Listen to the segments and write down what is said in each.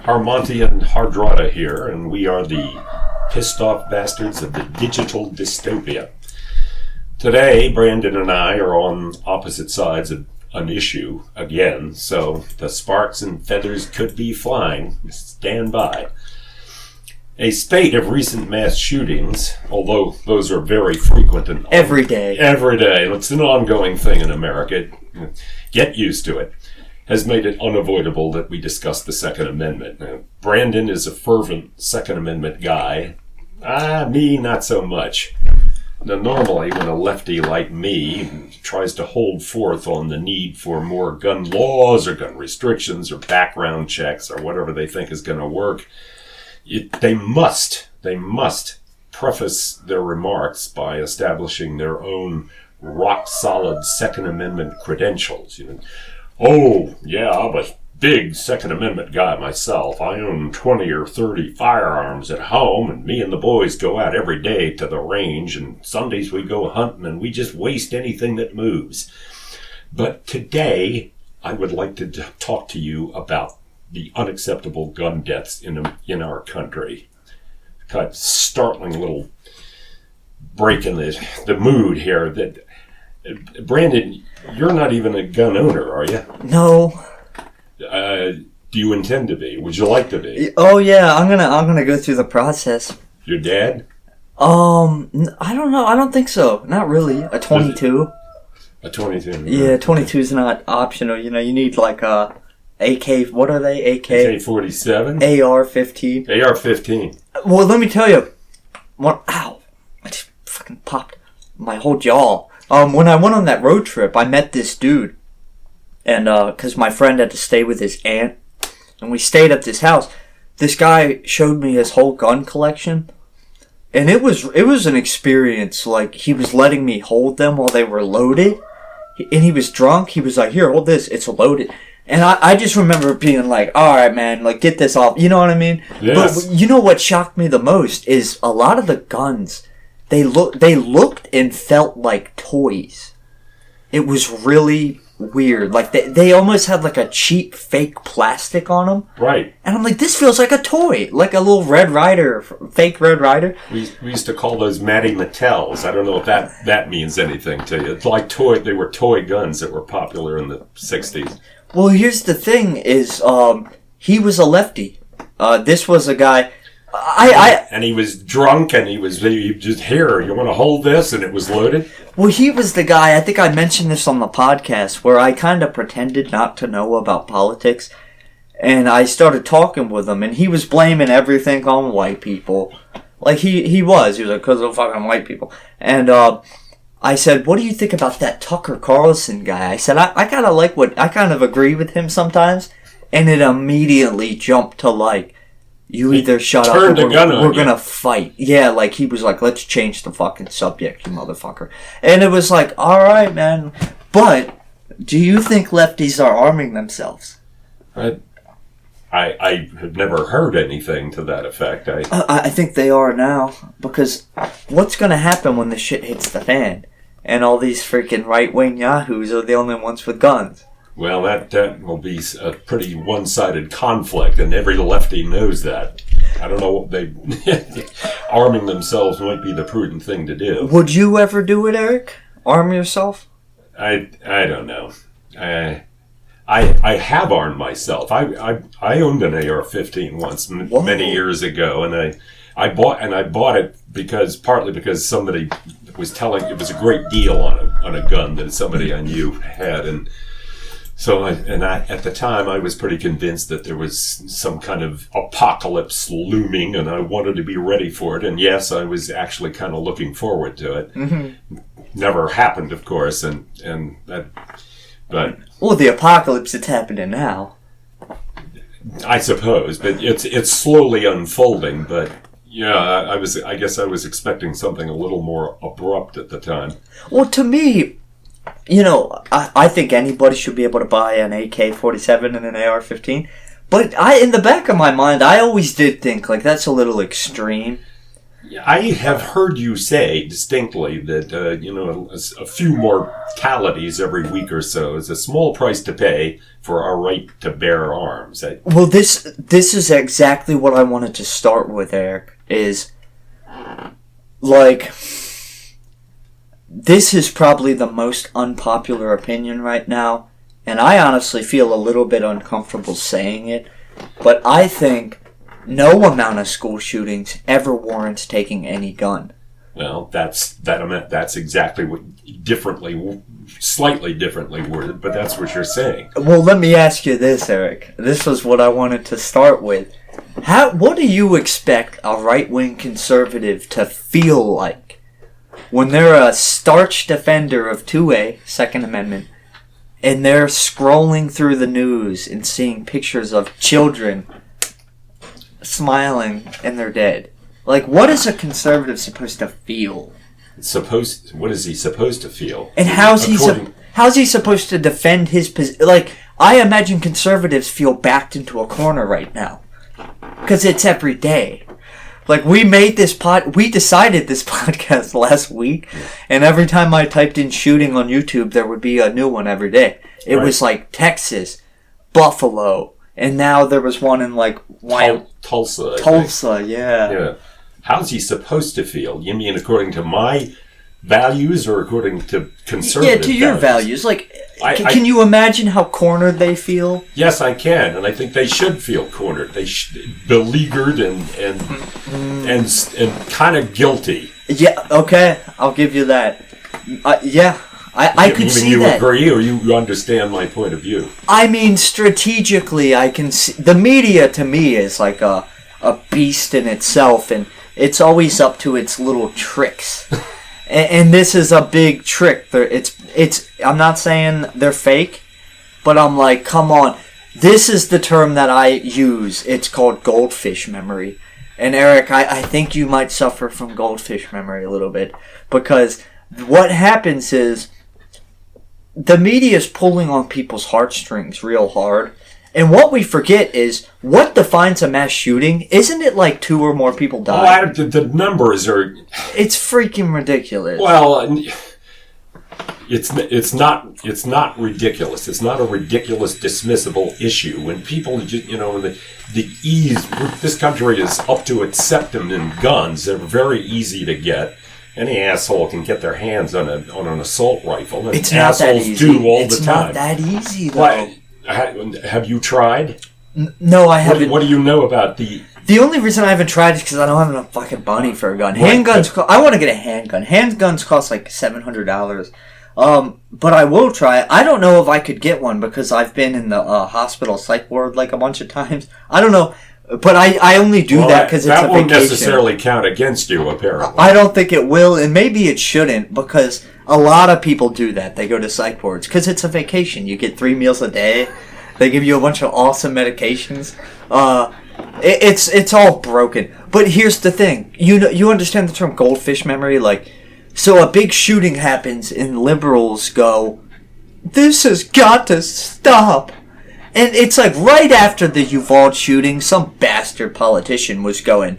Armontian Hardrada here, and we are the pissed off bastards of the digital dystopia. Today, Brandon and I are on opposite sides of an issue again, so the sparks and feathers could be flying. Stand by. A spate of recent mass shootings, although those are very frequent and every day. It's an ongoing thing in America. Get used to it. Has made it unavoidable that we discuss the Second Amendment. Now, Brandon is a fervent Second Amendment guy. Me, not so much. Now, normally, when a lefty like me tries to hold forth on the need for more gun laws or gun restrictions or background checks or whatever they think is going to work, they must preface their remarks by establishing their own rock-solid Second Amendment credentials. Oh, yeah, I'm a big Second Amendment guy myself. I own 20 or 30 firearms at home, and me and the boys go out every day to the range, and Sundays we go hunting, and we just waste anything that moves. But today, I would like to talk to you about the unacceptable gun deaths in our country. Kind of startling little break in the mood here. That Brandon, you're not even a gun owner, are you? No. Do you intend to be? Would you like to be? Oh yeah, I'm gonna go through the process. Your dad? I don't know. I don't think so. Not really. A 22. A 22. Yeah, 22 is not optional. You need like a AK. What are they? AK-47. AR-15. AR-15. Well, let me tell you. Ow! I just fucking popped my whole jaw. When I went on that road trip, I met this dude. And, cause my friend had to stay with his aunt. And we stayed at this house. This guy showed me his whole gun collection. And it was an experience. Like, he was letting me hold them while they were loaded. And he was drunk. He was like, here, hold this. It's loaded. And I just remember being like, alright, man, like, get this off. You know what I mean? Yes. But you know what shocked me the most is a lot of the guns, they looked and felt like toys. It was really weird. Like, they almost had like a cheap fake plastic on them. Right. And I'm like, this feels like a toy. Like a little Red Ryder, fake Red Ryder. We used to call those Matty Mattels. I don't know if that means anything to you. It's like they were toy guns that were popular in the 60s. Well, here's the thing is, he was a lefty. This was a guy... And he was drunk, and he just, here, you want to hold this? And it was loaded? Well, he was the guy, I think I mentioned this on the podcast, where I kind of pretended not to know about politics, and I started talking with him, and he was blaming everything on white people. Like, he was like, because of fucking white people. And, I said, what do you think about that Tucker Carlson guy? I said, I kind of like I kind of agree with him sometimes, and it immediately jumped to like, you either shut up or we're gonna fight. Yeah, like he was like, let's change the fucking subject, you motherfucker. And it was like, alright, man. But, do you think lefties are arming themselves? I have never heard anything to that effect. I think they are now. Because what's gonna happen when the shit hits the fan? And all these freaking right-wing yahoos are the only ones with guns. Well, that will be a pretty one-sided conflict, and every lefty knows that. I don't know what arming themselves might be the prudent thing to do. Would you ever do it, Eric? Arm yourself? I don't know. I have armed myself. I owned an AR-15 once many years ago, and I bought it partly because somebody was telling it was a great deal on a gun that somebody I knew had, and so at the time I was pretty convinced that there was some kind of apocalypse looming, and I wanted to be ready for it. And yes, I was actually kind of looking forward to it. Mm-hmm. Never happened, of course, but well, the apocalypse is happening now. I suppose, but it's slowly unfolding. But yeah, I guess I was expecting something a little more abrupt at the time. Well, to me, I think anybody should be able to buy an AK-47 and an AR-15. But in the back of my mind, I always did think, like, that's a little extreme. I have heard you say distinctly that, a few mortalities every week or so is a small price to pay for our right to bear arms. Well, this is exactly what I wanted to start with, Eric, is, like, this is probably the most unpopular opinion right now, and I honestly feel a little bit uncomfortable saying it, but I think no amount of school shootings ever warrants taking any gun. Well, that's exactly what slightly differently worded, but that's what you're saying. Well, let me ask you this, Eric. This was what I wanted to start with. What do you expect a right-wing conservative to feel like when they're a starch defender of 2A, Second Amendment, and they're scrolling through the news and seeing pictures of children smiling and they're dead? Like, what is a conservative supposed to feel? What is he supposed to feel? And how's he supposed to defend his position? Like, I imagine conservatives feel backed into a corner right now. Because it's every day. Like, we decided this podcast last week, and every time I typed in shooting on YouTube, there would be a new one every day. It was like Texas, Buffalo, and now there was one in like Tulsa. Tulsa, yeah. How's he supposed to feel? You mean according to my values or according to conservative values? Yeah, to your values. Like, can you imagine how cornered they feel? Yes, I can, and I think they should feel cornered. They beleaguered and kind of guilty. Yeah, okay, I'll give you that. Yeah, I could see you that. You agree, or you understand my point of view? I mean, strategically, I can see the media to me is like a beast in itself, and it's always up to its little tricks. And this is a big trick. I'm not saying they're fake, but I'm like, come on. This is the term that I use. It's called Goldfish Memory. And Eric, I think you might suffer from Goldfish Memory a little bit. Because what happens is the media is pulling on people's heartstrings real hard. And what we forget is, what defines a mass shooting? Isn't it like 2 or more people die? Oh, the numbers are... It's freaking ridiculous. Well, it's not ridiculous. It's not a ridiculous, dismissible issue. When people, the ease... This country is up to its septum in guns. They're very easy to get. Any asshole can get their hands on an assault rifle. And it's not that easy. Do all the time. It's not that easy, though. What? Have you tried? No, I haven't. What do you know about the... The only reason I haven't tried is because I don't have enough fucking money for a gun. Handguns, I want to get a handgun. Handguns cost like $700. But I will try. I don't know if I could get one because I've been in the hospital psych ward like a bunch of times. I don't know. But I only do that because it's a vacation. That won't necessarily count against you, apparently. I don't think it will, and maybe it shouldn't, because a lot of people do that. They go to psych wards because it's a vacation. You get 3 meals a day. They give you a bunch of awesome medications. It's all broken. But here's the thing. You understand the term goldfish memory? Like, so a big shooting happens, and liberals go, "This has got to stop." And it's like right after the Uvalde shooting, some bastard politician was going.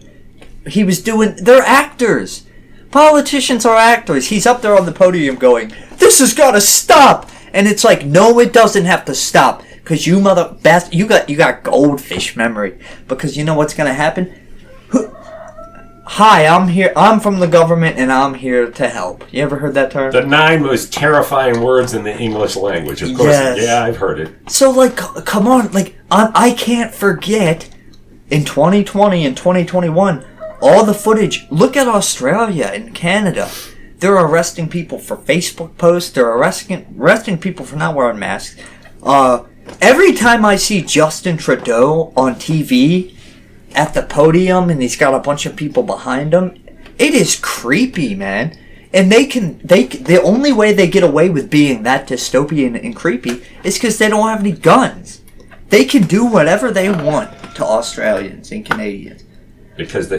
They're actors. Politicians are actors. He's up there on the podium going, "This has got to stop." And it's like, no, it doesn't have to stop. Because you got goldfish memory. Because you know what's going to happen? Hi, I'm here. I'm from the government, and I'm here to help. You ever heard that term? The 9 most terrifying words in the English language. Of course, yes. Yeah, I've heard it. So, like, come on. Like, I can't forget, in 2020 and 2021, all the footage. Look at Australia and Canada. They're arresting people for Facebook posts. They're arresting people for not wearing masks. Every time I see Justin Trudeau on TV at the podium and he's got a bunch of people behind him, it is creepy, man. And the only way they get away with being that dystopian and creepy is because they don't have any guns. They can do whatever they want to Australians and Canadians. Because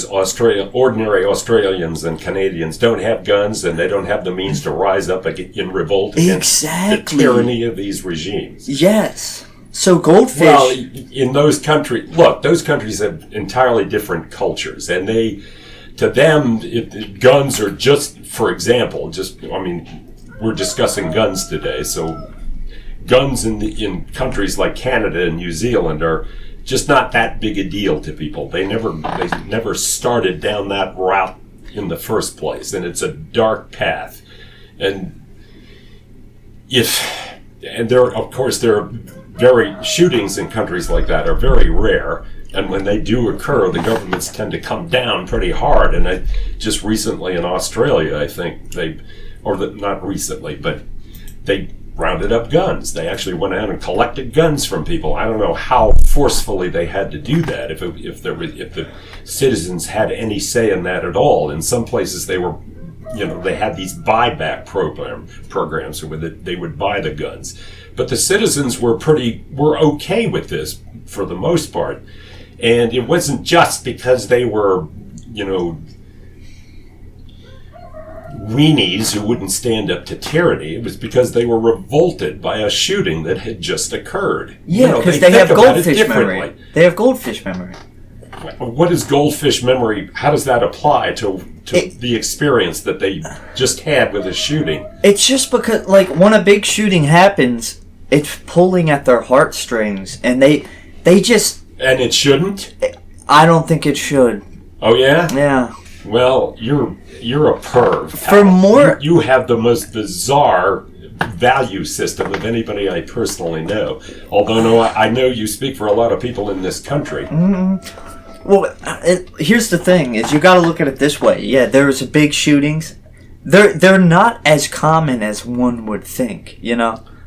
ordinary Australians and Canadians don't have guns, and they don't have the means to rise up in revolt against the tyranny of these regimes. Yes. So Goldfish... Well, in those countries... Look, those countries have entirely different cultures. And to them, guns are just, for example, we're discussing guns today. So guns in countries like Canada and New Zealand are just not that big a deal to people. They never started down that route in the first place, and it's a dark path. And there are shootings in countries like that are very rare, and when they do occur, the governments tend to come down pretty hard. And just recently in Australia, I think not recently, but they rounded up guns. They actually went out and collected guns from people. I don't know how forcefully they had to do that. If the citizens had any say in that at all. In some places, they had these buyback programs where they would buy the guns. But the citizens were okay with this for the most part, and it wasn't just because they were, weenies who wouldn't stand up to tyranny. It was because they were revolted by a shooting that had just occurred. Yeah, because they have Goldfish Memory. They have Goldfish Memory. What is Goldfish Memory? How does that apply to the experience that they just had with a shooting? It's just because, when a big shooting happens, it's pulling at their heartstrings, and they just... And it shouldn't? I don't think it should. Oh, yeah? Yeah. Well, you're a perv. For more... You have the most bizarre value system of anybody I personally know. Although I know you speak for a lot of people in this country. Mm-hmm. Well, here's the thing: is you got to look at it this way. Yeah, there's big shootings. They're not as common as one would think.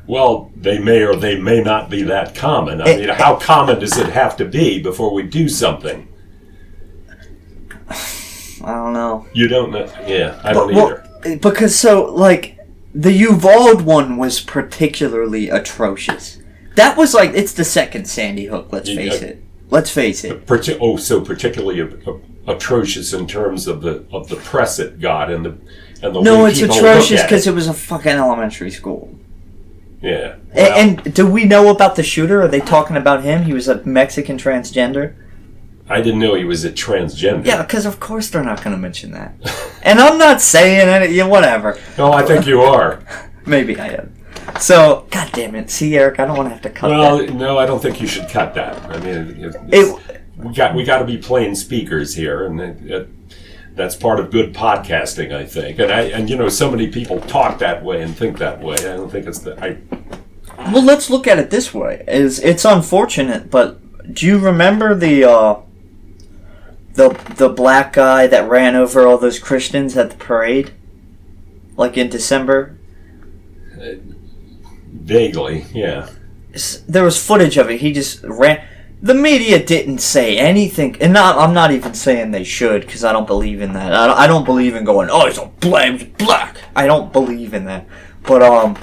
Well, they may or they may not be that common. I mean, how common does it have to be before we do something? I don't know. You don't know? Yeah, I don't either. Because the Uvalde one was particularly atrocious. That was it's the second Sandy Hook. Let's face it. Let's face it. So particularly atrocious in terms of the press it got and the No, it's atrocious because it was a fucking elementary school. Yeah. Well, and do we know about the shooter? Are they talking about him? He was a Mexican transgender. I didn't know he was a transgender. Yeah, because of course they're not going to mention that. And I'm not saying it. Yeah, whatever. No, I think you are. Maybe I am. So, God damn it. See, Eric, I don't want to have to cut that. Well, no, I don't think you should cut that. I mean, we got to be plain speakers here, and that's part of good podcasting, I think. And so many people talk that way and think that way. I don't think it's Well, let's look at it this way. It's unfortunate, but do you remember the black guy that ran over all those Christians at the parade? In December? Vaguely, yeah. There was footage of it. He just ran. The media didn't say anything, and I'm not even saying they should, because I don't believe in that. I don't believe in going, oh, he's black. I don't believe in that. But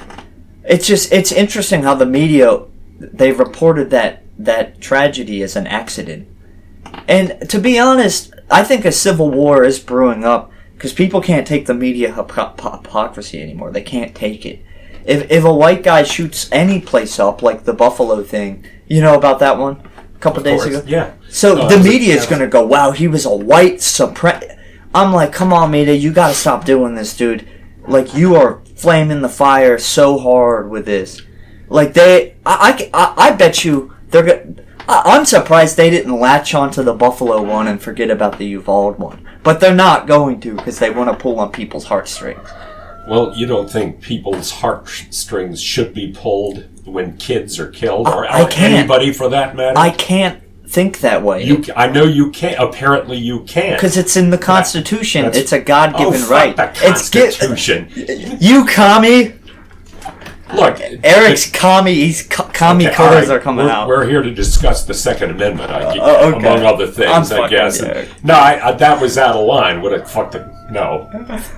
it's interesting how the media, they reported that tragedy as an accident. And to be honest, I think a civil war is brewing up, because people can't take the media hypocrisy anymore. They can't take it. If a white guy shoots any place up, like the Buffalo thing, you know about that one? A couple days ago? Yeah. So the media is going to go, wow, he was a white supremacist. I'm like, come on, media, you got to stop doing this, dude. You are flaming the fire so hard with this. I bet you I'm surprised they didn't latch onto the Buffalo one and forget about the Uvalde one. But they're not going to, because they want to pull on people's heartstrings. Well, you don't think people's heartstrings should be pulled when kids are killed, or anybody for that matter? I can't think that way. I know you can't. Apparently, you can't. Because it's in the Constitution. It's a God-given right. The Constitution. You commie. Look, Eric's commie colors are coming out. We're here to discuss the Second Amendment, among other things, I guess. No, that was out of line. No,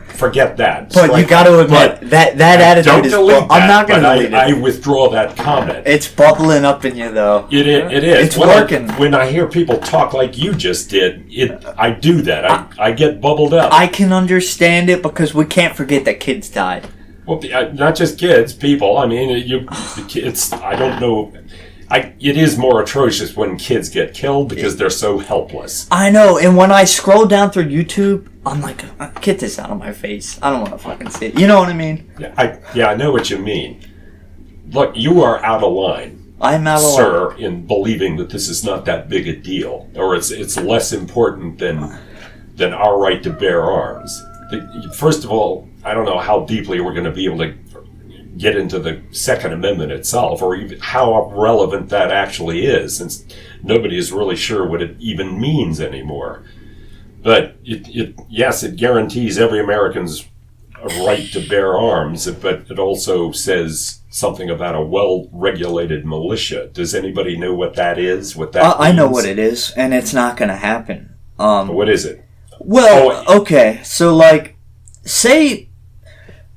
forget that. But you got to admit that attitude is. I'm not going to delete it. I withdraw that comment. It's bubbling up in you, though. It is. It's working. When I hear people talk like you just did, I do that. I get bubbled up. I can understand it because we can't forget that kids died. Well, not just kids, people. I mean, it's. I don't know. It is more atrocious when kids get killed because they're so helpless. I know, and when I scroll down through YouTube, I'm like, get this out of my face. I don't want to fucking see it. You know what I mean? Yeah, I know what you mean. Look, you are out of line. I'm out of line. Sir, in believing that this is not that big a deal, or it's less important than our right to bear arms. First of all, I don't know how deeply we're going to be able to get into the Second Amendment itself, or even how relevant that actually is, since nobody is really sure what it even means anymore. But yes, it guarantees every American's a right to bear arms, but it also says something about a well-regulated militia. Does anybody know what that is? What that means? I know what it is, and it's not going to happen. What is it? Well, okay, so like, say,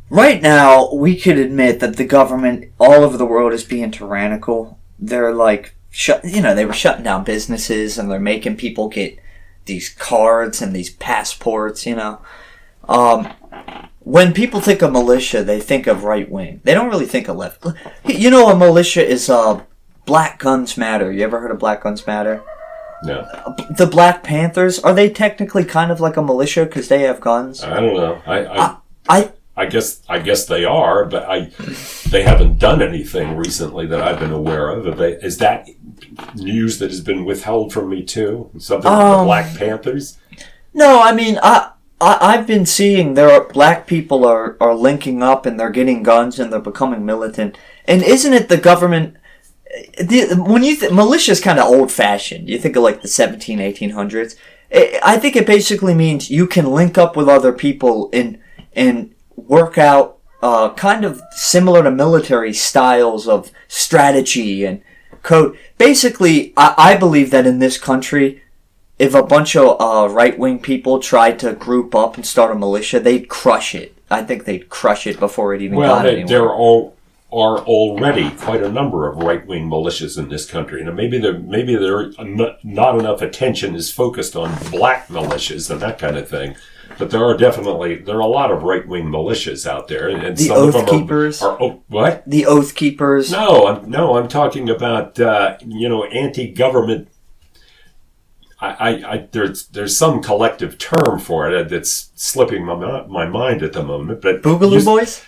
right now, we could admit that the government all over the world is being tyrannical. They're like, they were shutting down businesses, and they're making people get these cards and these passports, When people think of militia, they think of right wing. They don't really think of left. A militia is Black Guns Matter. You ever heard of Black Guns Matter? No. The Black Panthers, are they technically kind of like a militia because they have guns? I don't know. I guess they are, but they haven't done anything recently that I've been aware of. Is that news that has been withheld from me too? Something with the Black Panthers? No, I mean, I've been seeing black people are linking up and they're getting guns and they're becoming militant. And isn't it the government? When militia is kind of old fashioned. You think of like the 1800s. I think it basically means you can link up with other people and work out kind of similar to military styles of strategy and code. Basically, I believe that in this country, if a bunch of right-wing people tried to group up and start a militia, they'd crush it. I think they'd crush it before it even got anywhere. There are already quite a number of right-wing militias in this country. And maybe not enough attention is focused on black militias and that kind of thing. But there are a lot of right-wing militias out there, and the some Oath of them Keepers. What? The Oath Keepers. No, I'm talking about anti-government. There's some collective term for it that's slipping my mind at the moment. But Boogaloo Boys.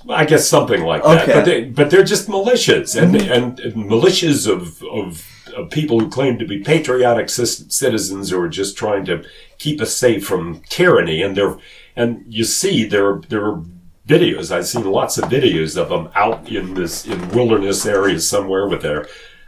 I guess something like that. But they're just militias, and militias of people who claim to be patriotic citizens who are just trying to keep us safe from tyranny. And you see there are videos. I've seen lots of videos of them out in wilderness areas somewhere with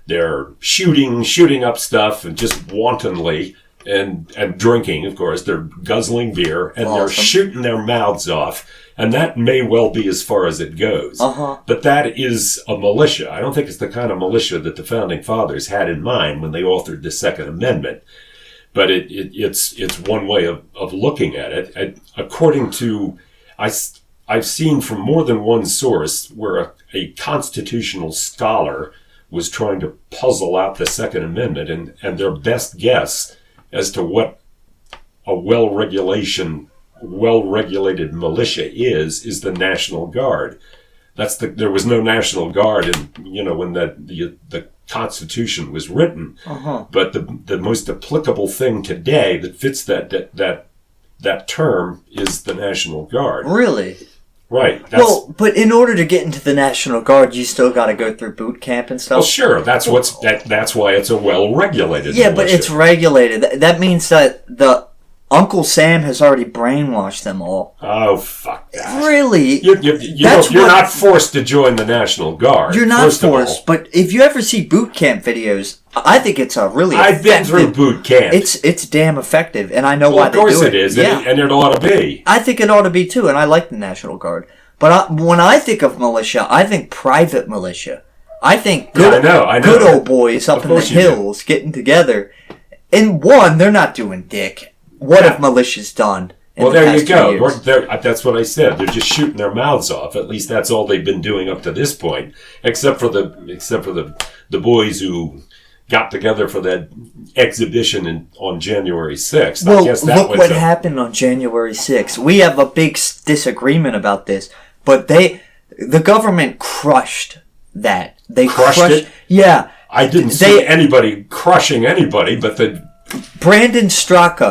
they're shooting up stuff and just wantonly and drinking. Of course, they're guzzling beer and They're shooting their mouths off. And that may well be as far as it goes. But that is a militia. I don't think it's the kind of militia that the Founding Fathers had in mind when they authored the Second Amendment. But it's one way of looking at it. According to, I've seen from more than one source where a constitutional scholar was trying to puzzle out the Second Amendment, and their best guess as to what a well-regulated militia is the National Guard. There was no National Guard when the Constitution was written. But the most applicable thing today that fits that term is the National Guard. Really? Right. But in order to get into the National Guard, you still got to go through boot camp and stuff. Well, sure. That's why it's a well-regulated militia. But it's regulated. That means that the Uncle Sam has already brainwashed them all. Oh, fuck that. Really? You're not forced to join the National Guard. You're not forced, but if you ever see boot camp videos, I think it's a really I've been through boot camp. It's damn effective, and I know why they do it. Of course it is, and it ought to be. I think it ought to be, too, and I like the National Guard. But when I think of militia, I think private militia. I think good old boys up in the hills getting together. And they're not doing dick. What have militias done? Well, there you go. That's what I said. They're just shooting their mouths off. At least that's all they've been doing up to this point, except for the boys who got together for that exhibition on January 6th. Well, look what happened on January 6th. We have a big disagreement about this, but the government crushed that. They crushed it? Yeah. I didn't see anybody crushing anybody, but Brandon Strzok,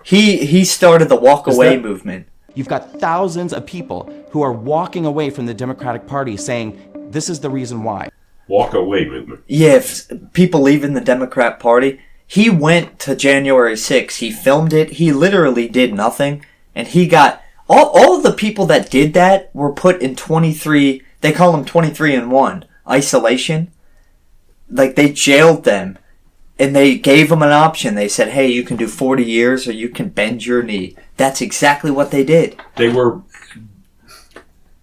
he started the walk away movement. You've got thousands of people who are walking away from the Democratic Party saying, this is the reason why. Walk away movement. Yeah, if people leaving the Democrat Party. He went to January 6th. He filmed it. He literally did nothing. And he got... All of the people that did that were put in 23... They call them 23-1. Isolation. Like, they jailed them. And they gave them an option. They said, hey, you can do 40 years or you can bend your knee. That's exactly what they did.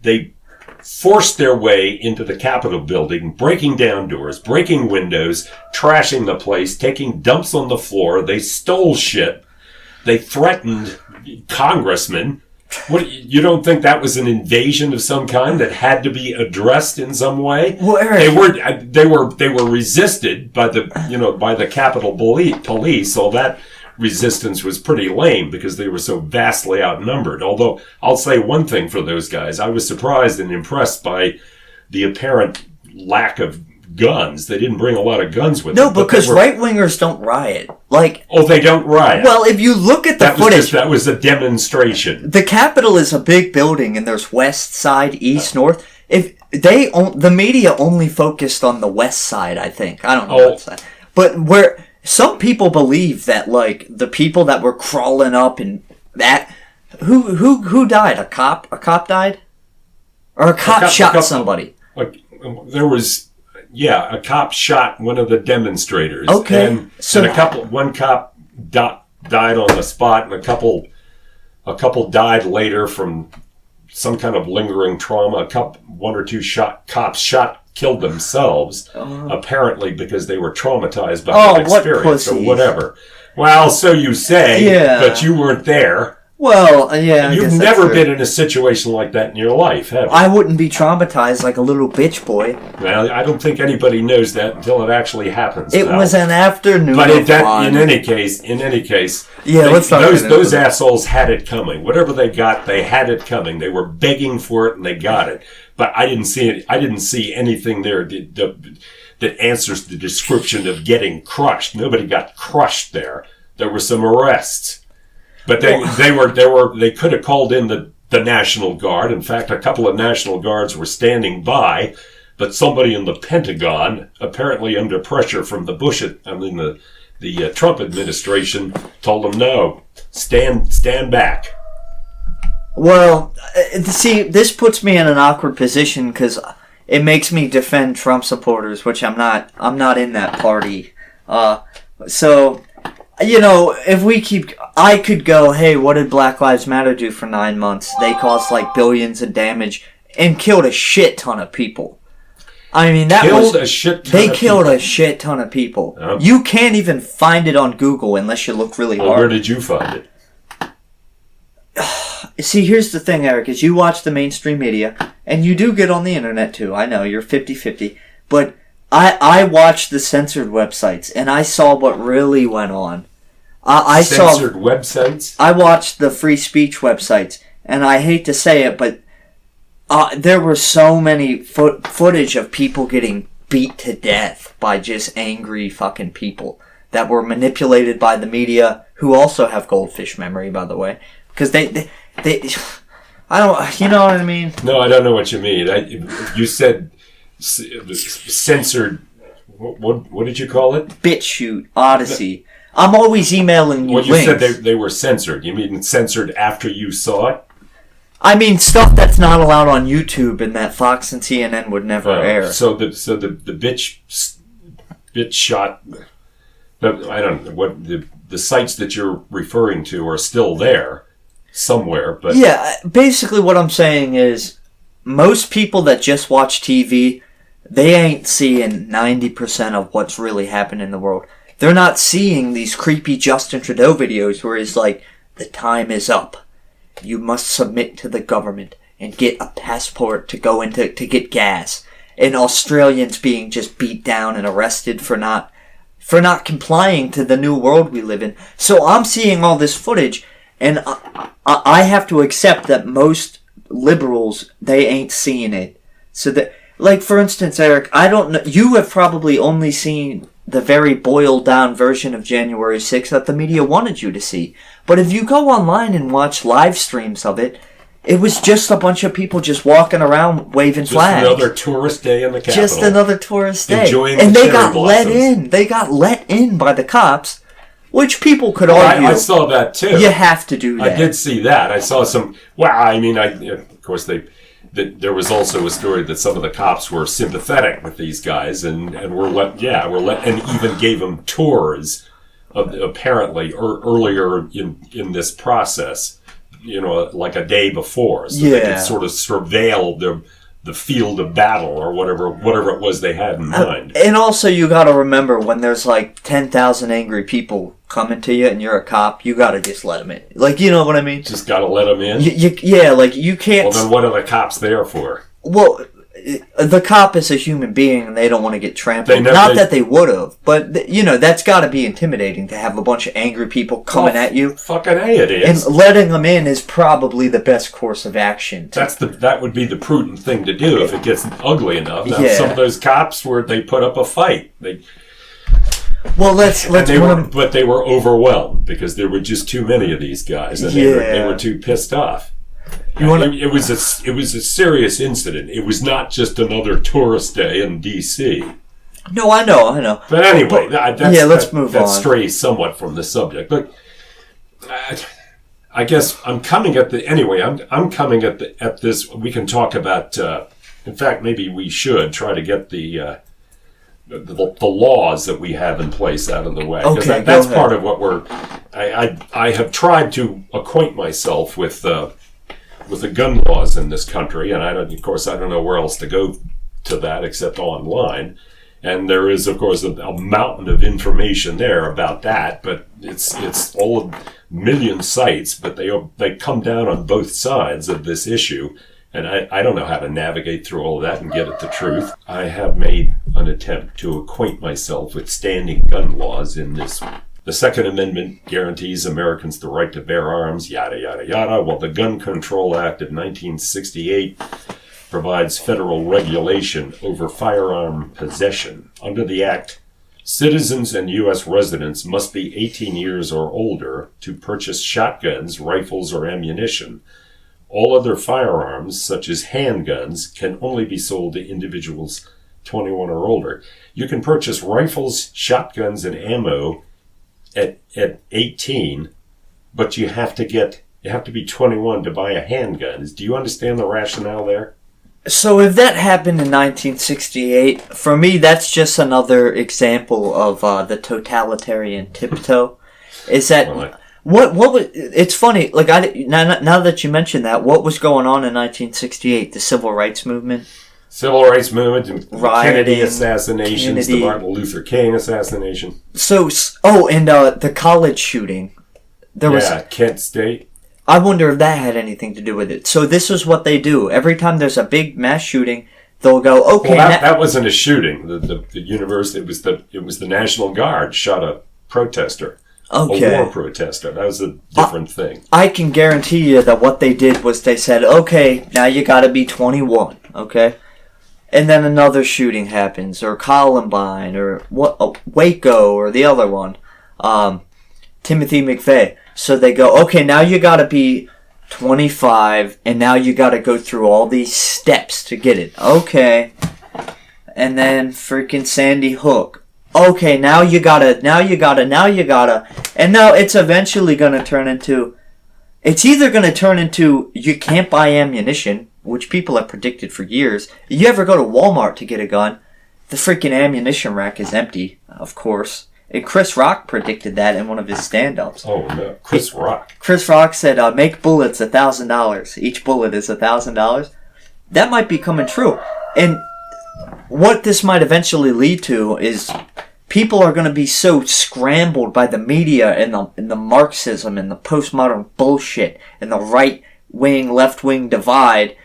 They forced their way into the Capitol building, breaking down doors, breaking windows, trashing the place, taking dumps on the floor. They stole shit. They threatened congressmen. What, you don't think that was an invasion of some kind that had to be addressed in some way? Well, Eric, they were resisted by the Capitol police. So that resistance was pretty lame because they were so vastly outnumbered. Although I'll say one thing for those guys, I was surprised and impressed by the apparent lack of guns. They didn't bring a lot of guns with them. No, because right-wingers don't riot. They don't riot. Well, if you look at the footage... that was a demonstration. The Capitol is a big building, and there's west side, east, north. The media only focused on the west side, I think. I don't know what side. But where some people believe that, the people that were crawling up and that... Who died? A cop? A cop died? Or a cop shot somebody? There was... Yeah, a cop shot one of the demonstrators. Okay. One cop died on the spot, and a couple died later from some kind of lingering trauma. One or two cops killed themselves, apparently because they were traumatized by that experience or whatever. Well, so you say, but you weren't there. Well, yeah. You've never been in a situation like that in your life, have you? I wouldn't be traumatized like a little bitch boy. Well, I don't think anybody knows that until it actually happens. It was an afternoon. But in any case, those assholes had it coming. Whatever they got, they had it coming. They were begging for it, and they got it. But I didn't see it. I didn't see anything there that answers the description of getting crushed. Nobody got crushed there. There were some arrests. But they could have called in the National Guard. In fact, a couple of National Guards were standing by, but somebody in the Pentagon, apparently under pressure from the Trump administration, told them no, stand back. Well, see, this puts me in an awkward position because it makes me defend Trump supporters, which I'm not. I'm not in that party. So. I could go, hey, what did Black Lives Matter do for 9 months? They caused billions of damage and killed a shit ton of people. I mean, they killed a shit ton of people. You can't even find it on Google unless you look really hard. Where did you find it? See, here's the thing, Eric, is you watch the mainstream media, and you do get on the internet too. I know, you're 50-50. But I watched the censored websites, and I saw what really went on. Censored websites? I watched the free speech websites, and I hate to say it, but there were so many footage of people getting beat to death by just angry fucking people that were manipulated by the media, who also have Goldfish Memory, by the way. Because they I don't, you know what I mean? No, I don't know what you mean. You said censored, what did you call it? BitChute, Odyssey. I'm always emailing you links. You said they were censored. You mean censored after you saw it? I mean stuff that's not allowed on YouTube and that Fox and CNN would never air. So the bitch shot. I don't know what the sites that you're referring to are still there somewhere, but yeah. Basically, what I'm saying is most people that just watch TV, they ain't seeing 90% of what's really happening in the world. They're not seeing these creepy Justin Trudeau videos where he's like, the time is up. You must submit to the government and get a passport to go into to get gas. And Australians being just beat down and arrested for not complying to the new world we live in. So I'm seeing all this footage, and I have to accept that most liberals, they ain't seeing it. So that Like, for instance, Eric, I don't know, you have probably only seen the very boiled down version of January 6th that the media wanted you to see. But if you go online and watch live streams of it, it was just a bunch of people just walking around waving flags. Just another tourist day in the Capitol. Just another tourist day. Enjoying and the they cherry got blossoms. let in. They got let in by the cops, which people could argue. I saw that too. You have to do that. I did see that. I saw some. Well, I mean, of course, there was also a story that some of the cops were sympathetic with these guys and and even gave them tours apparently earlier in this process. Like a day before, so they could sort of surveil the field of battle or whatever it was they had in mind. And also, you got to remember when there's like 10,000 angry people coming to you, and you're a cop, you got to just let them in. Like, you know what I mean? Just got to let them in. Like you can't. Well, then what are the cops there for? Well, the cop is a human being, and they don't want to get trampled. Not that they would have, but that's got to be intimidating to have a bunch of angry people coming at you. Fucking A, it is. And letting them in is probably the best course of action. That would be the prudent thing to do if it gets ugly enough. Now, Yeah. some of those cops they put up a fight. But they were overwhelmed because there were just too many of these guys, and they were too pissed off. It was a serious incident. It was not just another tourist day in D.C. No, I know. But anyway, let's move on. That strays somewhat from the subject. But I guess I'm coming at I'm coming at this. We can talk about. In fact, maybe we should try to get the laws that we have in place out of the way. Okay, that's part of what I have tried to acquaint myself with the gun laws in this country, and I don't know where else to go to that except online. And there is, of course, a mountain of information there about that, but it's all of million sites, but they come down on both sides of this issue. And I don't know how to navigate through all of that and get at the truth. I have made an attempt to acquaint myself with standing gun laws in this. The Second Amendment guarantees Americans the right to bear arms, yada, yada, yada, while the Gun Control Act of 1968 provides federal regulation over firearm possession. Under the Act, citizens and U.S. residents must be 18 years or older to purchase shotguns, rifles, or ammunition. All other firearms, such as handguns, can only be sold to individuals 21 or older. You can purchase rifles, shotguns, and ammo at 18, but you have to be 21 to buy a handgun. Do you understand the rationale there? So if that happened in 1968, for me, that's just another example of the totalitarian tiptoe. Is that what was? It's funny. Like now that you mention that, what was going on in 1968? The Civil Rights Movement. Civil Rights Movement, Rioting, Kennedy assassinations, the Martin Luther King assassination. So, and the college shooting. There was Kent State. I wonder if that had anything to do with it. So this is what they do. Every time there's a big mass shooting, they'll go, okay. Well, that wasn't a shooting. The university, it was the National Guard shot a protester. Okay. A war protester. That was a different thing. I can guarantee you that what they did was they said, okay, now you gotta be 21, okay? And then another shooting happens, or Columbine, or Waco, or the other one, Timothy McVeigh. So they go, okay, now you gotta be 25, and now you gotta go through all these steps to get it. Okay. And then freaking Sandy Hook. Okay, now you gotta. And now it's eventually gonna turn into, it's either gonna turn into you can't buy ammunition, which people have predicted for years. You ever go to Walmart to get a gun, the freaking ammunition rack is empty, of course. And Chris Rock predicted that in one of his stand-ups. Oh, no. Chris Rock. Chris Rock said, make bullets $1,000. Each bullet is $1,000. That might be coming true. And what this might eventually lead to is people are going to be so scrambled by the media and the Marxism and the postmodern bullshit and the right-wing, left-wing divide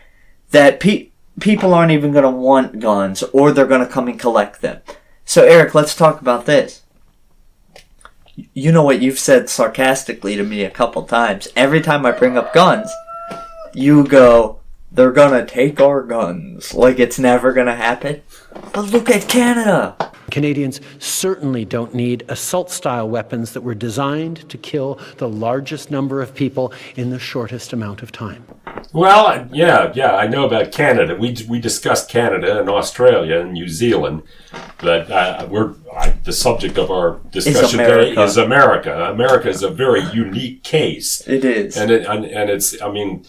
that people aren't even going to want guns, or they're going to come and collect them. So, Eric, let's talk about this. You know what you've said sarcastically to me a couple times. Every time I bring up guns, you go, they're gonna take our guns. Like it's never gonna happen. But look at Canada. Canadians certainly don't need assault-style weapons that were designed to kill the largest number of people in the shortest amount of time. Well, yeah, I know about Canada. We discussed Canada and Australia and New Zealand, but the subject of our discussion today is America. America is a very unique case. It is, and it's. I mean,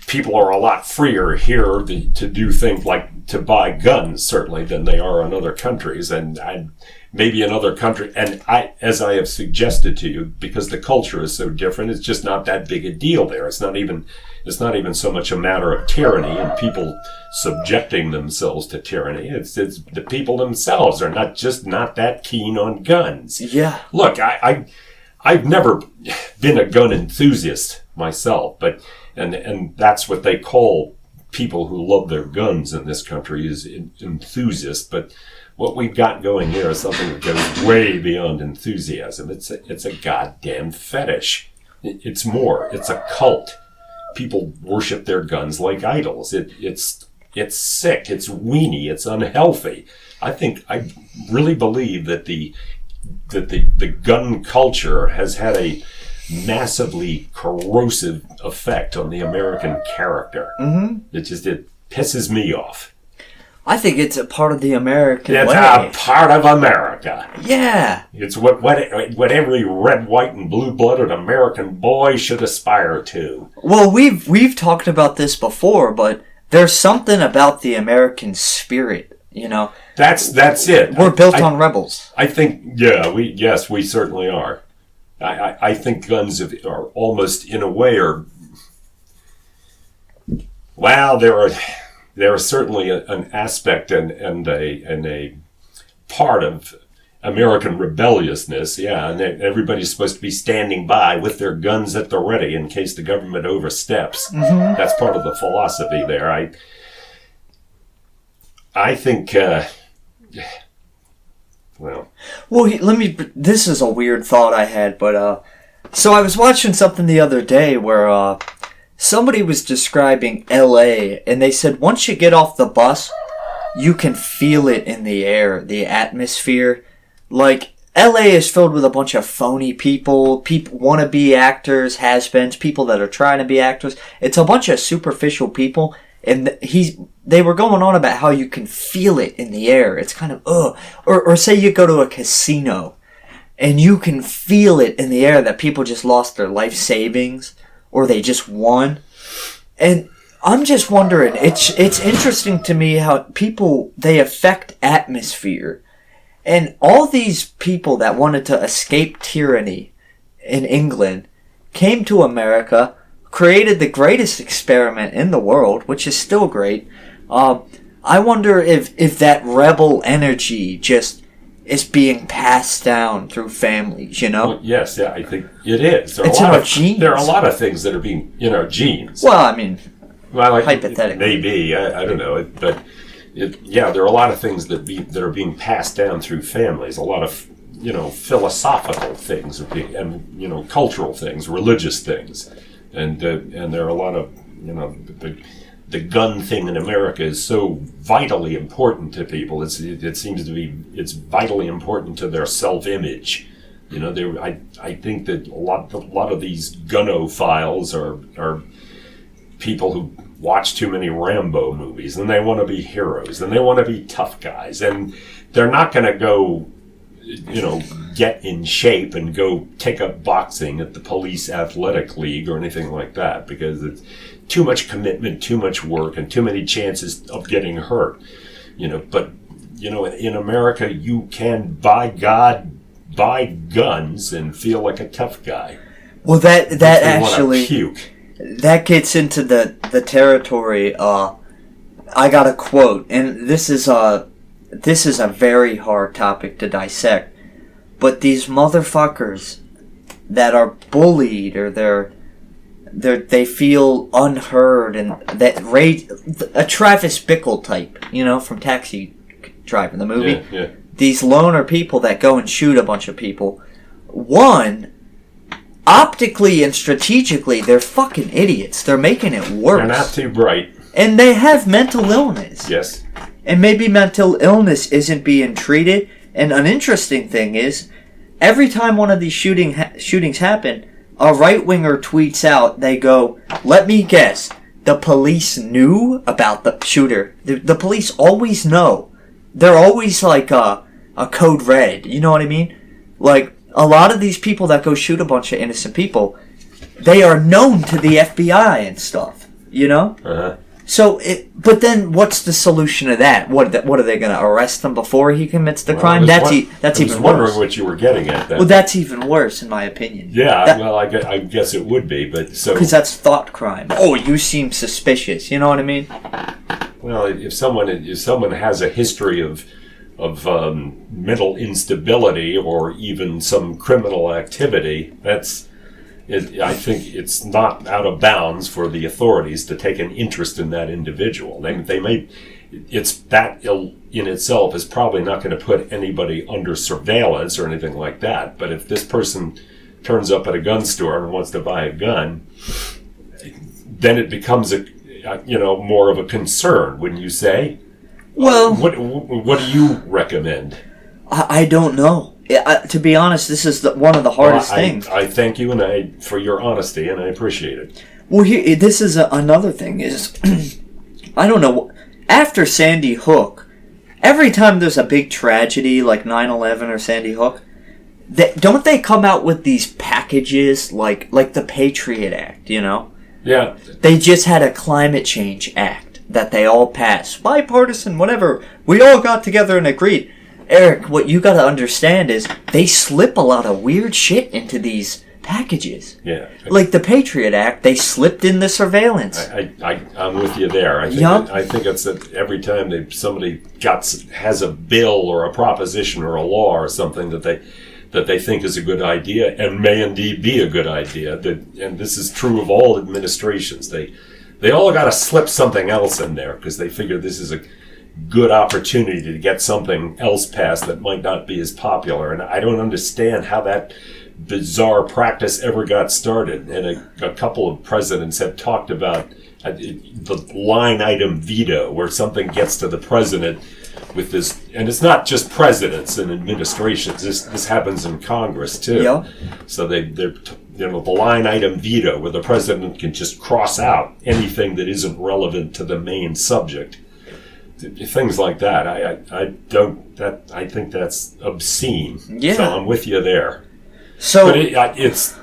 people are a lot freer here to do things like to buy guns, certainly, than they are in other countries, and maybe in other countries. And as I have suggested to you, because the culture is so different, it's just not that big a deal there. It's not even so much a matter of tyranny and people subjecting themselves to tyranny. It's the people themselves are not that keen on guns. Yeah. Look, I've never been a gun enthusiast myself, but and that's what they call people who love their guns in this country is enthusiasts. But what we've got going here is something that goes way beyond enthusiasm. It's a goddamn fetish. It's more. It's a cult. People worship their guns like idols. It's sick. It's weenie. It's unhealthy. I really believe that the gun culture has had a massively corrosive effect on the American character. Mm-hmm. It pisses me off. I think it's a part of the American way. It's a part of America. Yeah. It's what every red, white, and blue-blooded American boy should aspire to. Well, we've talked about this before, but there's something about the American spirit, you know. That's it. We're built on rebels. I think, we certainly are. I think guns are almost, in a way, there are certainly an aspect and a part of American rebelliousness, and everybody's supposed to be standing by with their guns at the ready in case the government oversteps. Mm-hmm. That's part of the philosophy there. I think, this is a weird thought I had, but, so I was watching something the other day where, somebody was describing LA, and they said once you get off the bus, you can feel it in the air, the atmosphere. Like, LA is filled with a bunch of phony people wannabe actors, has-beens, people that are trying to be actors. It's a bunch of superficial people, and they were going on about how you can feel it in the air. It's kind of, Or say you go to a casino, and you can feel it in the air that people just lost their life savings, or they just won. And I'm just wondering, it's interesting to me how people, they affect atmosphere. And all these people that wanted to escape tyranny in England came to America, created the greatest experiment in the world, which is still great. I wonder if that rebel energy just is being passed down through families, you know? Well, yes, I think it is. It's in our genes. There are a lot of things that are being in our genes. Well, I mean, hypothetically. Maybe, I don't know. But, there are a lot of things that are being passed down through families. A lot of, philosophical things, and, cultural things, religious things. And there are a lot of, the gun thing in America is so vitally important to people. It seems to be, it's vitally important to their self-image. I think that a lot of these gunophiles are people who watch too many Rambo movies, and they want to be heroes, and they want to be tough guys, and they're not going to go, get in shape and go take up boxing at the police athletic league or anything like that, because it's too much commitment, too much work, and too many chances of getting hurt. But in America, you can, by God, buy guns and feel like a tough guy. Well, that actually, that gets into the territory. I got a quote, and this is a very hard topic to dissect. But these motherfuckers that are bullied, or they feel unheard, and that a Travis Bickle type, from Taxi Driver, the movie. Yeah. These loner people that go and shoot a bunch of people. One, optically and strategically, they're fucking idiots. They're making it worse. They're not too bright. And they have mental illness. Yes. And maybe mental illness isn't being treated. And an interesting thing is, every time one of these shootings happen, a right-winger tweets out, they go, let me guess, the police knew about the shooter. The police always know. They're always like a code red. You know what I mean? Like, a lot of these people that go shoot a bunch of innocent people, they are known to the FBI and stuff. You know? Uh-huh. So, but then what's the solution to that? What are they going to arrest him before he commits the crime? That's even worse. I was wondering what you were getting at. Well, that's even worse, in my opinion. Yeah, well, I guess it would be, but so... Because that's thought crime. Oh, you seem suspicious. You know what I mean? Well, if someone has a history of mental instability or even some criminal activity, I think it's not out of bounds for the authorities to take an interest in that individual. They may, it's that in itself is probably not going to put anybody under surveillance or anything like that. But if this person turns up at a gun store and wants to buy a gun, then it becomes more of a concern, wouldn't you say? Well, what do you recommend? I don't know. To be honest, this is one of the hardest things. I thank you for your honesty, and I appreciate it. Well, this is another thing. Is I don't know. After Sandy Hook, every time there's a big tragedy like 9/11 or Sandy Hook, don't they come out with these packages like the Patriot Act? You know? Yeah. They just had a climate change act that they all passed, bipartisan, whatever. We all got together and agreed. Eric, what you gotta understand is they slip a lot of weird shit into these packages. Yeah. Like the Patriot Act, they slipped in the surveillance. I'm with you there. I think it's that every time somebody has a bill or a proposition or a law or something that they think is a good idea and may indeed be a good idea. And this is true of all administrations. They all got to slip something else in there because they figure this is a good opportunity to get something else passed that might not be as popular. And I don't understand how that bizarre practice ever got started. And a couple of presidents have talked about the line item veto, where something gets to the president with this, and it's not just presidents and administrations. This happens in Congress too. Yeah. So they're the line item veto, where the president can just cross out anything that isn't relevant to the main subject. Things like that. I think that's obscene. Yeah. So I'm with you there. So, but it's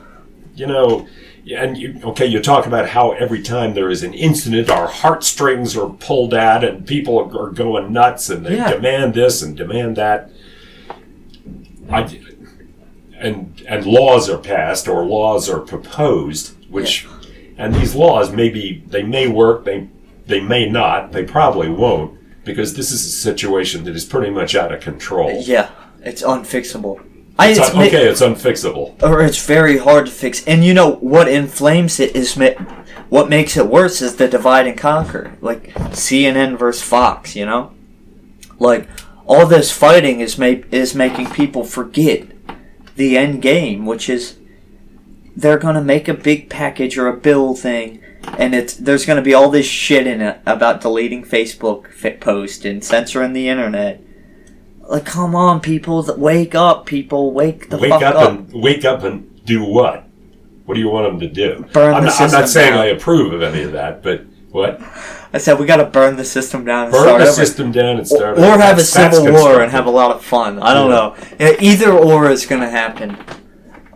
and you talk about how every time there is an incident, our heartstrings are pulled at and people are going nuts and they demand this and demand that. And laws are passed or laws are proposed, and these laws they may work, they may not, they probably won't, because this is a situation that is pretty much out of control. Yeah, it's unfixable. It's unfixable. Or it's very hard to fix. And you know, what inflames it is, what makes it worse is the divide and conquer. Like CNN versus Fox, you know? Like, all this fighting is making people forget the end game, which is they're going to make a big package or a bill thing, and there's going to be all this shit in it about deleting Facebook posts and censoring the internet. Like, come on, people, wake up, people, wake the fuck up. Wake up and do what? What do you want them to do? I'm not saying I approve of any of that, but what? I said we got to burn the system down and burn the system down and start or have a civil war and have a lot of fun. I don't know. Either or is going to happen.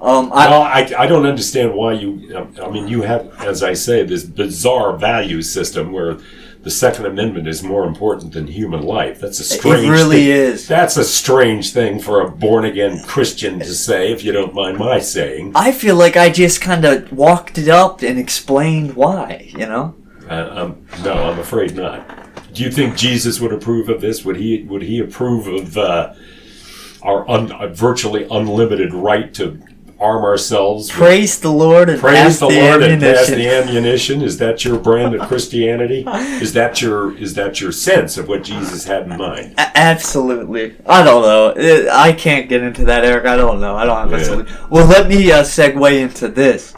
I don't understand why you have, as I say, this bizarre value system where the Second Amendment is more important than human life. That's a strange thing. It really is. That's a strange thing for a born-again Christian to say, if you don't mind my saying. I feel like I just kind of walked it up and explained why, you know? No, I'm afraid not. Do you think Jesus would approve of this? Would he approve of our virtually unlimited right to arm ourselves? Praise the Lord and pass the ammunition. Is that your brand of Christianity? Is that your sense of what Jesus had in mind? Absolutely. I don't know. I can't get into that, Eric. I don't know. I don't have a solution. Well, let me segue into this.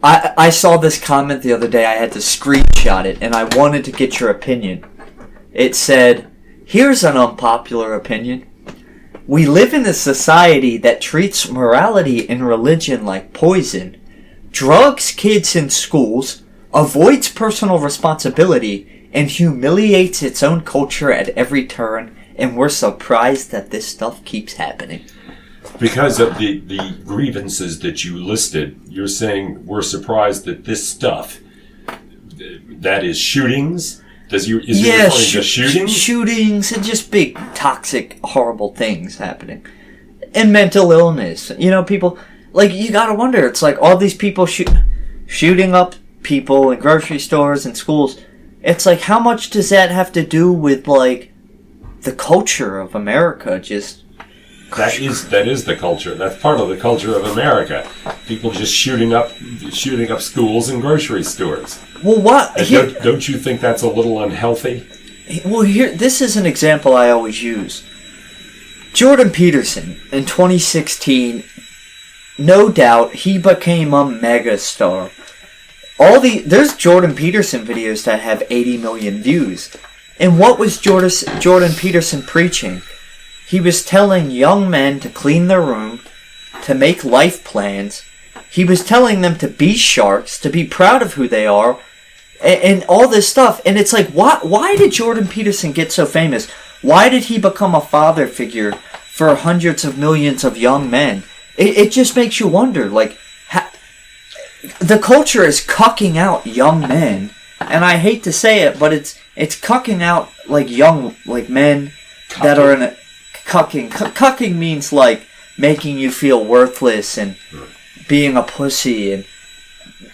I saw this comment the other day. I had to screenshot it, and I wanted to get your opinion. It said, "Here's an unpopular opinion. We live in a society that treats morality and religion like poison, drugs kids in schools, avoids personal responsibility, and humiliates its own culture at every turn, and we're surprised that this stuff keeps happening." Because of the grievances that you listed, you're saying we're surprised that this stuff, that is shootings, is you referring to shootings? Shootings and just big, toxic, horrible things happening. And mental illness. You know, people, like, you gotta wonder, it's like all these people shooting up people in grocery stores and schools. It's like, how much does that have to do with, like, the culture of America? That is the culture. That's part of the culture of America. People just shooting up schools and grocery stores. Well, what? Don't you think that's a little unhealthy? Well, this is an example I always use. Jordan Peterson in 2016, no doubt he became a megastar. There's Jordan Peterson videos that have 80 million views. And what was Jordan Peterson preaching? He was telling young men to clean their room, to make life plans. He was telling them to be sharks, to be proud of who they are, and all this stuff. And it's like, why did Jordan Peterson get so famous? Why did he become a father figure for hundreds of millions of young men? It just makes you wonder, like, the culture is cucking out young men. And I hate to say it, but it's cucking out, like, men that are in a... Cucking means, like, making you feel worthless and being a pussy and,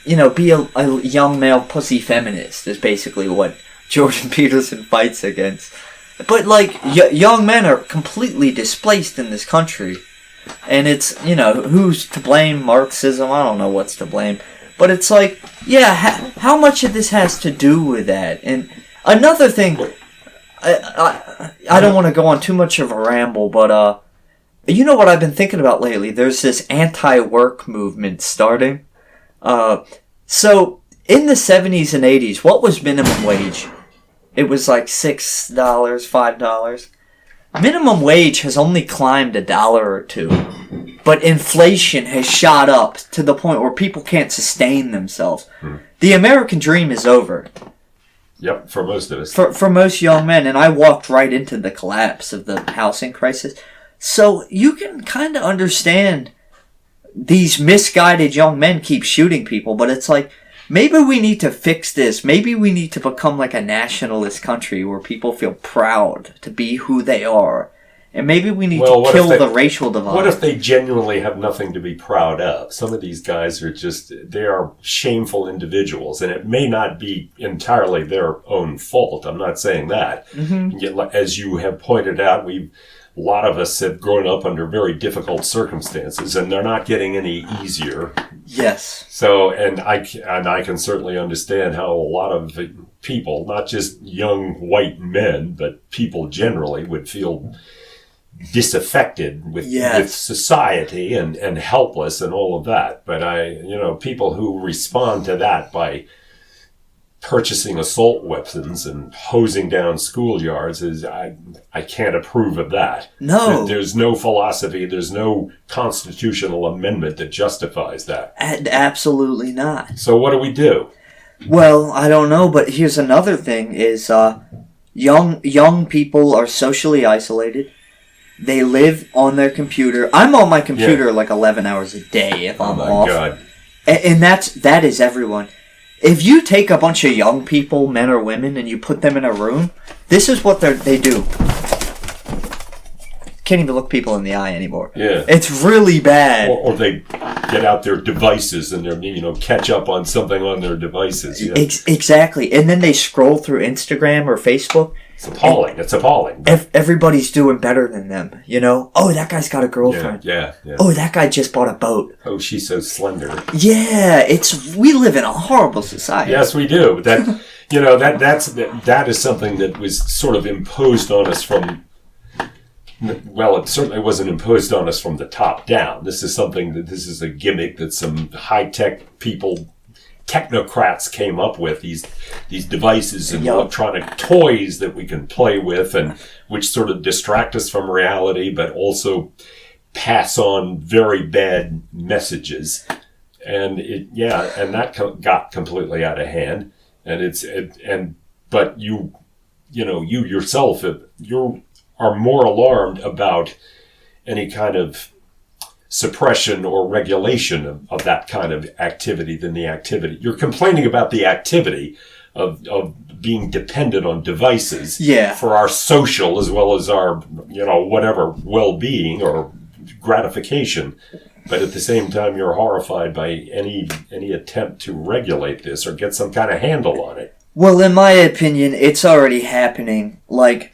you know, be a young male pussy feminist is basically what Jordan Peterson fights against. But, like, young men are completely displaced in this country. And it's, you know, who's to blame? Marxism? I don't know what's to blame. But it's like, yeah, how much of this has to do with that? And another thing... I don't want to go on too much of a ramble, but you know what I've been thinking about lately? There's this anti-work movement starting. So in the 70s and 80s, what was minimum wage? It was like $6, $5. Minimum wage has only climbed $1 or $2, but inflation has shot up to the point where people can't sustain themselves. The American dream is over. Yep, for most of us. For most young men, and I walked right into the collapse of the housing crisis. So you can kind of understand these misguided young men keep shooting people, but it's like, maybe we need to fix this. Maybe we need to become like a nationalist country where people feel proud to be who they are. And maybe we need to kill the racial divide. What if they genuinely have nothing to be proud of? Some of these guys are they are shameful individuals, and it may not be entirely their own fault. I'm not saying that. Mm-hmm. Yet, as you have pointed out, a lot of us have grown up under very difficult circumstances, and they're not getting any easier. Yes. So, and I can certainly understand how a lot of people, not just young white men, but people generally, would feel disaffected with society and helpless and all of that. But people who respond to that by purchasing assault weapons and hosing down schoolyards I can't approve of that. No. There's no philosophy, there's no constitutional amendment that justifies that. Absolutely not. So what do we do? Well, I don't know, but here's another thing is young people are socially isolated. They live on their computer. I'm on my computer like 11 hours a day if I'm off. Oh my God. And that is everyone. If you take a bunch of young people, men or women, and you put them in a room, this is what they do. Can't even look people in the eye anymore. Yeah. It's really bad. Or they get out their devices and they're, catch up on something on their devices. Yeah. Exactly. And then they scroll through Instagram or Facebook. It's appalling. It's appalling. Everybody's doing better than them, Oh, that guy's got a girlfriend. Yeah. Oh, that guy just bought a boat. Oh, she's so slender. Yeah, we live in a horrible society. Yes, we do. That that is something that was sort of imposed on us from Well, it certainly wasn't imposed on us from the top down. This is a gimmick that some high-tech people, technocrats, came up with, these devices and electronic toys that we can play with, and which sort of distract us from reality, but also pass on very bad messages. And that got completely out of hand. But you yourself, you are more alarmed about any kind of suppression or regulation of that kind of activity than the activity. You're complaining about the activity of being dependent on devices for our social as well as our, whatever, well-being or gratification. But at the same time, you're horrified by any attempt to regulate this or get some kind of handle on it. Well, in my opinion, it's already happening. Like,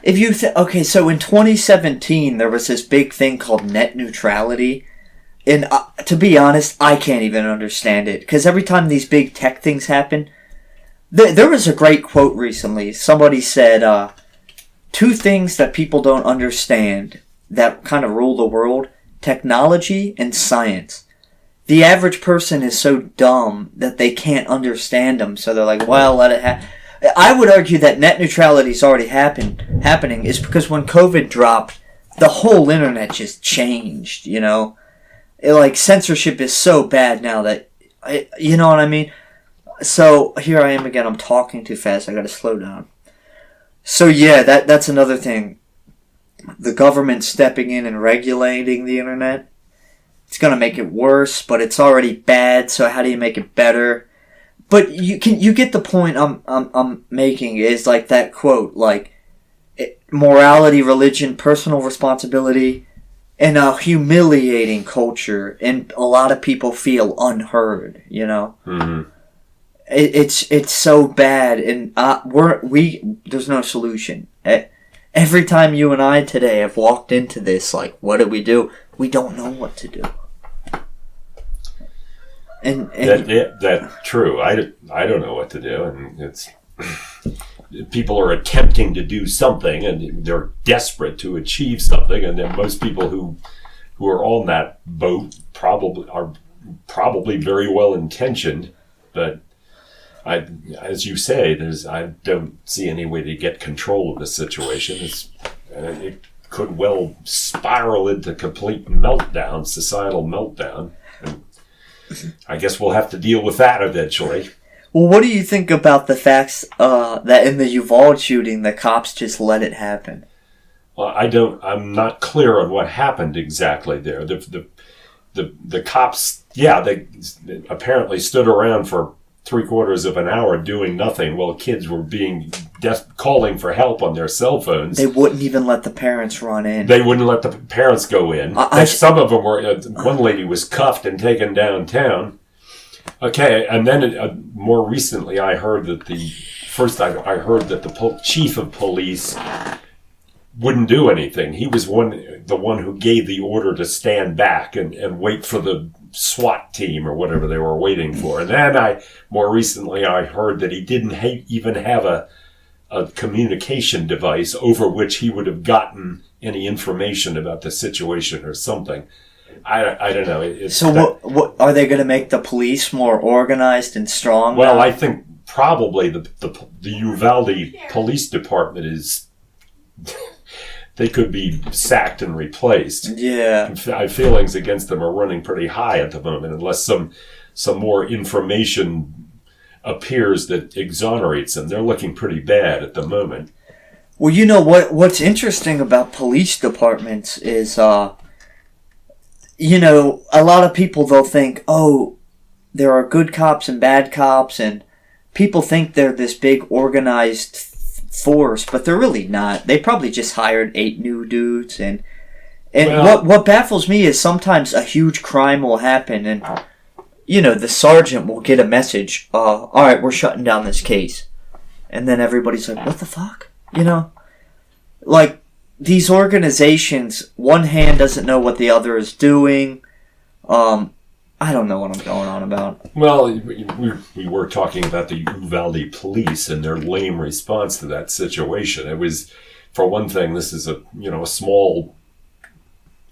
if you so in 2017 there was this big thing called net neutrality, and to be honest, I can't even understand it, because every time these big tech things happen, there was a great quote recently. Somebody said, 2 things that people don't understand that kind of rule the world: technology and science. The average person is so dumb that they can't understand them, so they're like, well, let it happen. I would argue that net neutrality is already happening is because when COVID dropped, the whole internet just changed, censorship is so bad now that, you know what I mean? So, here I am again, I'm talking too fast, I gotta slow down. So yeah, that's another thing. The government stepping in and regulating the internet, it's gonna make it worse, but it's already bad, so how do you make it better? But you get the point I'm making, is like that quote, like, morality, religion, personal responsibility, and a humiliating culture, and a lot of people feel unheard, Mm-hmm. It's so bad, and there's no solution. Every time you and I today have walked into this, like, what do? We don't know what to do. And that's true. I don't know what to do, and it's people are attempting to do something, and they're desperate to achieve something, and then most people who are on that boat are probably very well intentioned, but as you say, I don't see any way to get control of the situation. It could well spiral into complete meltdown, societal meltdown. And I guess we'll have to deal with that eventually. Well, what do you think about the facts that in the Uvalde shooting, the cops just let it happen? Well, I'm not clear on what happened exactly there. The cops, they apparently stood around for 3/4 of an hour doing nothing while kids were being calling for help on their cell phones. They wouldn't even let the parents run in. They wouldn't let the parents go in. Some of them were. One lady was cuffed and taken downtown. Okay, and then more recently, I heard that the chief of police wouldn't do anything. He was the one who gave the order to stand back and wait for the SWAT team or whatever they were waiting for. And then more recently I heard that he didn't even have a communication device over which he would have gotten any information about the situation or something. I don't know. So what are they going to make the police more organized and strong? Well, now? I think probably the Uvalde Police Department is... They could be sacked and replaced. Yeah. My feelings against them are running pretty high at the moment, unless some more information appears that exonerates them. They're looking pretty bad at the moment. Well, what's interesting about police departments is, a lot of people, they'll think, oh, there are good cops and bad cops, and people think they're this big organized force, but they're really not. They probably just hired 8 new dudes, and what baffles me is sometimes a huge crime will happen, and the sergeant will get a message, all right, we're shutting down this case, and then everybody's like, what the fuck? Like, these organizations, one hand doesn't know what the other is doing. I don't know what I'm going on about. Well, we were talking about the Uvalde police and their lame response to that situation. It was For one thing, this is a small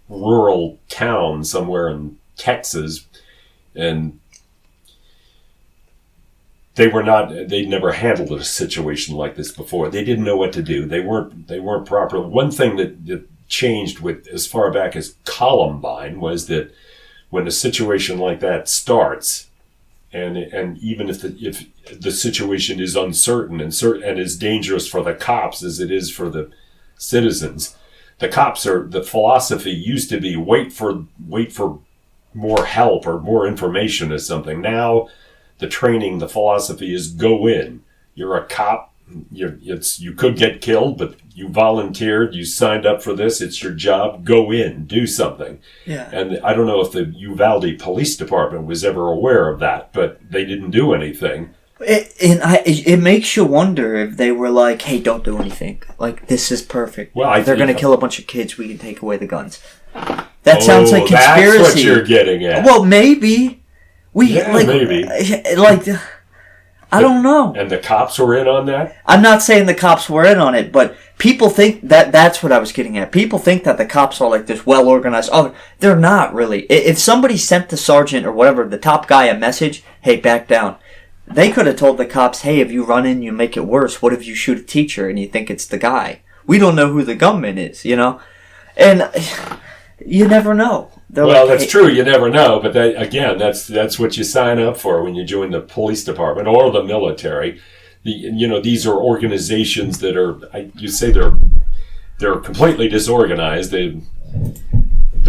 rural town somewhere in Texas, and they'd never handled a situation like this before. They didn't know what to do. They weren't proper. One thing that changed with as far back as Columbine was that when a situation like that starts, and even if the situation is uncertain and is dangerous for the cops as it is for the citizens, the philosophy used to be wait for more help or more information or something. Now the philosophy is go in. You're a cop. You could get killed, but you volunteered. You signed up for this. It's your job. Go in, do something. Yeah. And I don't know if the Uvalde Police Department was ever aware of that, but they didn't do anything. It makes you wonder if they were like, "Hey, don't do anything. Like, this is perfect. Well, they're going to kill a bunch of kids. We can take away the guns." That sounds like conspiracy. That's what you're getting at. Well, maybe maybe. I don't know. And the cops were in on that? I'm not saying the cops were in on it, but people think that's what I was getting at. People think that the cops are like this well-organized. Oh, they're not really. If somebody sent the sergeant or whatever, the top guy, a message, hey, back down, they could have told the cops, hey, if you run in, you make it worse. What if you shoot a teacher and you think it's the guy? We don't know who the gunman is, And you never know. That's true. You never know. But that's what you sign up for when you join the police department or the military. These are organizations that you say they're completely disorganized. They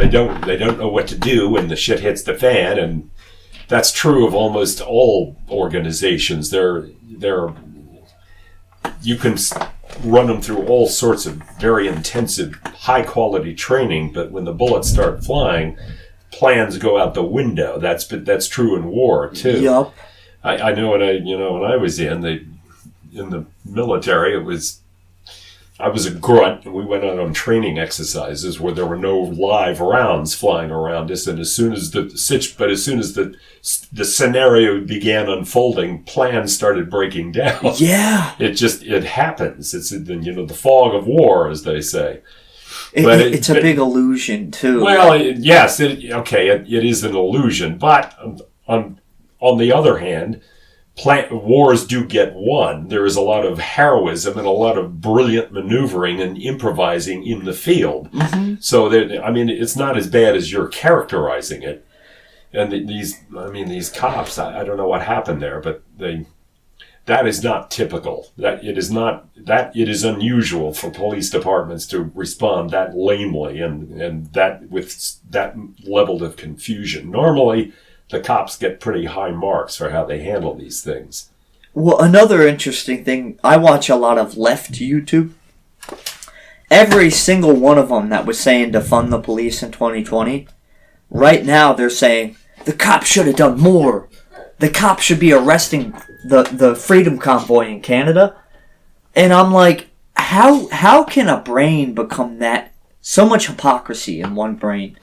don't know what to do when the shit hits the fan, and that's true of almost all organizations. You can run them through all sorts of very intensive, high-quality training, but when the bullets start flying, plans go out the window. That's true in war too. Yep. I know when I was in the military, I was a grunt, and we went out on training exercises where there were no live rounds flying around us. And as soon as the scenario began unfolding, plans started breaking down. Yeah, it happens. It's the fog of war, as they say. It's a big illusion too. Well, yes, it is an illusion, but on the other hand, wars do get won. There is a lot of heroism and a lot of brilliant maneuvering and improvising in the field. Mm-hmm. So it's not as bad as you're characterizing it. And these cops, I don't know what happened there, but that is not typical. It is unusual for police departments to respond that lamely and that with that level of confusion. Normally, the cops get pretty high marks for how they handle these things. Well, another interesting thing, I watch a lot of left YouTube. Every single one of them that was saying defund the police in 2020, right now they're saying, the cops should have done more. The cops should be arresting the Freedom Convoy in Canada. And I'm like, how can a brain become that? So much hypocrisy in one brain.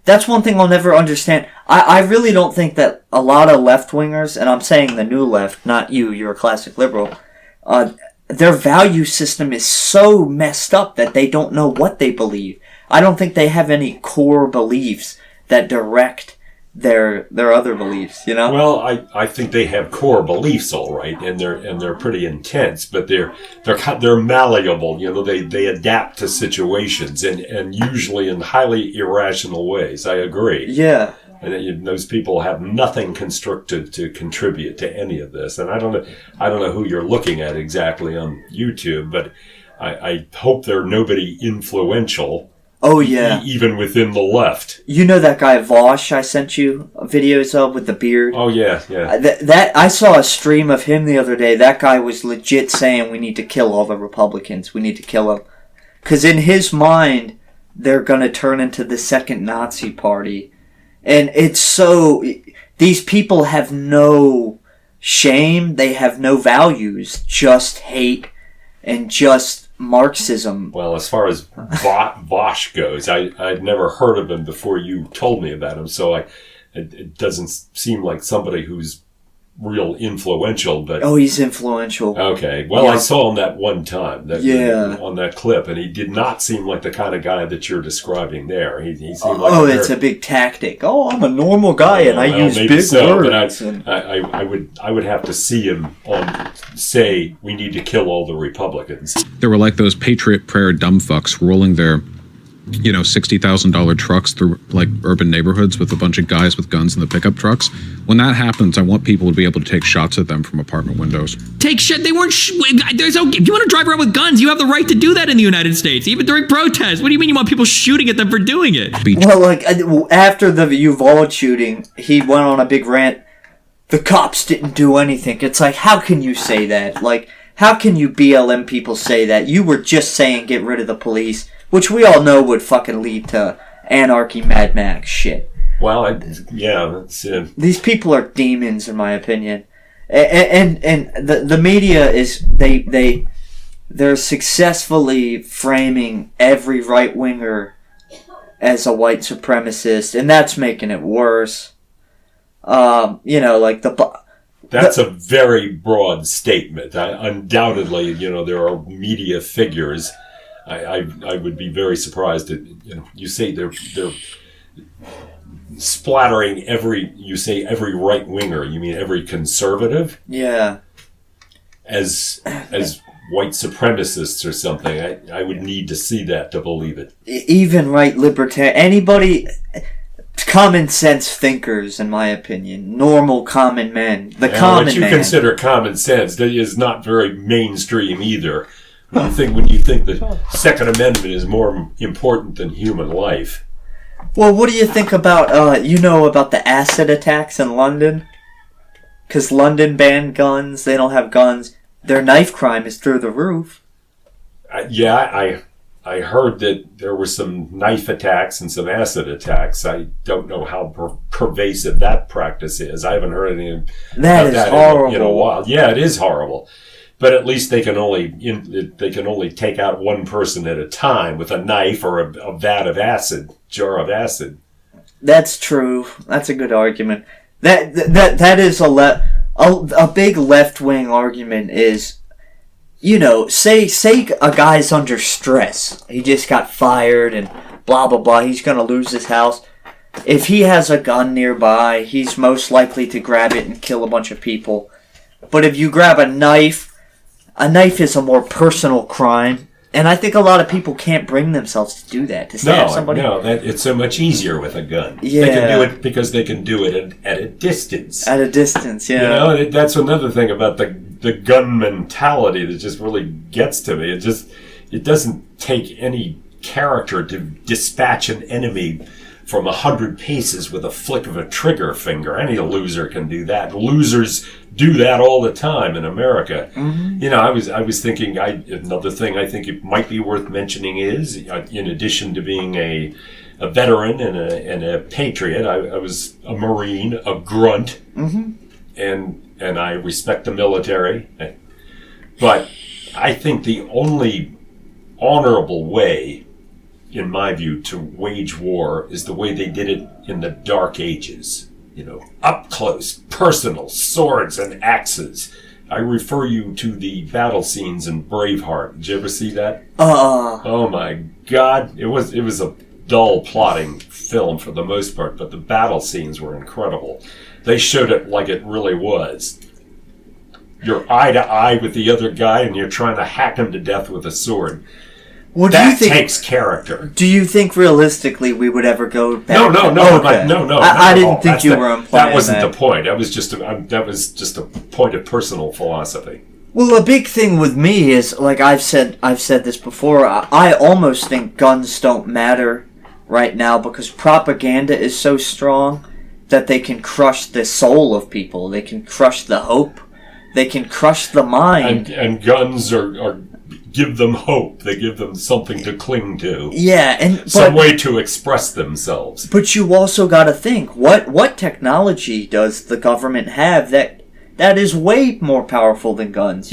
That's one thing I'll never understand. I really don't think that a lot of left-wingers, and I'm saying the new left, not you're a classic liberal, their value system is so messed up that they don't know what they believe. I don't think they have any core beliefs that direct their other beliefs, Well, I think they have core beliefs, all right, and they're pretty intense, but they're malleable. They adapt to situations and usually in highly irrational ways. I agree. Yeah. And those people have nothing constructive to contribute to any of this. And I don't know who you're looking at exactly on YouTube, but I hope they're nobody influential. Oh, yeah. Even within the left. You know that guy Vosh I sent you videos of with the beard? Oh, yeah. That I saw a stream of him the other day. That guy was legit saying we need to kill all the Republicans. We need to kill them. Because in his mind, they're going to turn into the second Nazi party. And it's so... These people have no shame. They have no values. Just hate and just... Marxism. Well, as far as Vosh goes, I'd never heard of him before you told me about him, so it doesn't seem like somebody who's real influential, but Oh, he's influential. okay. Well, Yeah. I saw him that one time, Yeah. on that clip, and he did not seem like the kind of guy that you're describing there. He seemed like Oh, it's a big tactic. Oh, I'm a normal guy and I well, use maybe big so, words. but I would have to see him say we need to kill all the Republicans. They were like those Patriot Prayer dumb fucks rolling their, $60,000 trucks through like urban neighborhoods with a bunch of guys with guns in the pickup trucks. When that happens, I want people to be able to take shots at them from apartment windows. Take shit. They weren't. There's okay. If you want to drive around with guns, you have the right to do that in the United States, even during protests. What do you mean you want people shooting at them for doing it? Well, like, after the Uvalde shooting, he went on a big rant. The cops didn't do anything. It's like, how can you say that? Like, how can you BLM people say that? You were just saying get rid of the police, which we all know would fucking lead to anarchy, Mad Max shit. Well, that's These people are demons, in my opinion. And the media is, they're successfully framing every right-winger as a white supremacist, and that's making it worse. That's a very broad statement. Undoubtedly, there are media figures. I would be very surprised that you say they're splattering every right winger. You mean every conservative? Yeah. As white supremacists or something. I would need to see that to believe it. Even right libertarian, anybody, common sense thinkers, in my opinion, normal common men, What you consider common sense that is not very mainstream either. When you think the Second Amendment is more important than human life. Well, what do you think about about the acid attacks in London? Because London banned guns, they don't have guns. Their knife crime is through the roof. I heard that there were some knife attacks and some acid attacks. I don't know how pervasive that practice is. I haven't heard anything That about is that horrible. in a while. Yeah, it is horrible. But at least they can only take out one person at a time with a knife or a jar of acid. That's true. That's a good argument. That is a big left wing argument is, say a guy's under stress. He just got fired and blah blah blah. He's gonna lose his house. If he has a gun nearby, he's most likely to grab it and kill a bunch of people. But if you grab a knife is a more personal crime, and I think a lot of people can't bring themselves to do that. To stab somebody. It's so much easier with a gun. Yeah. They can do it because they can do it at a distance. At a distance, yeah. That's another thing about the gun mentality that just really gets to me. It doesn't take any character to dispatch an enemy from 100 paces with a flick of a trigger finger. Any loser can do that. Losers do that all the time in America. Mm-hmm. I was thinking, another thing I think it might be worth mentioning is, in addition to being a veteran and a patriot, I was a Marine, a grunt, mm-hmm. and I respect the military. But I think the only honorable way, in my view, to wage war is the way they did it in the Dark Ages. Up close, personal, swords and axes. I refer you to the battle scenes in Braveheart. Did you ever see that? Oh my God. It was a dull plotting film for the most part, but the battle scenes were incredible. They showed it like it really was. You're eye to eye with the other guy and you're trying to hack him to death with a sword. Well, that takes character. Do you think realistically we would ever go back? No. Okay. No. I didn't think you were implying that. Wasn't the point. That was just a point of personal philosophy. Well, a big thing with me is, like I've said this before. I almost think guns don't matter right now because propaganda is so strong that they can crush the soul of people. They can crush the hope. They can crush the mind. And guns are give them hope. They give them something to cling to. Yeah, some way to express themselves. But you also got to think, what technology does the government have that is way more powerful than guns?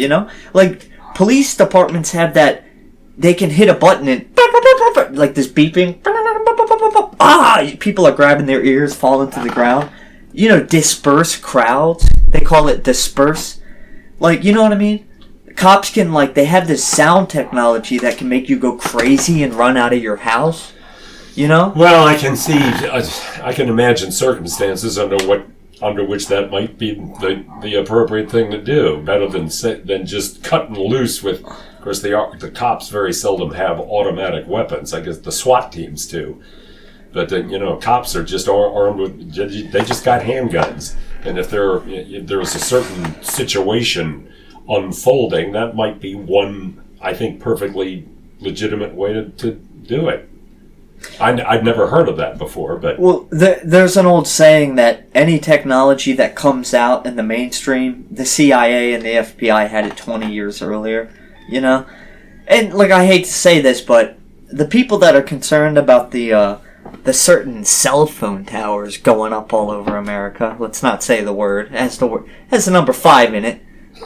Like police departments have that. They can hit a button and like this beeping. People are grabbing their ears, falling to the ground. disperse crowds. They call it disperse. Like, you know what I mean? Cops can, like, they have this sound technology that can make you go crazy and run out of your house. You know? Well, I can imagine circumstances under which that might be the appropriate thing to do, better than just cutting loose with. Of course, the cops very seldom have automatic weapons. I guess the SWAT teams do, but cops are just armed with. They just got handguns, and if there was a certain situation unfolding, that might be one, I think, perfectly legitimate way to do it. I'd never heard of that before, but... Well, there's an old saying that any technology that comes out in the mainstream, the CIA and the FBI had it 20 years earlier, And, like, I hate to say this, but the people that are concerned about the certain cell phone towers going up all over America, let's not say the word, has the number 5 in it,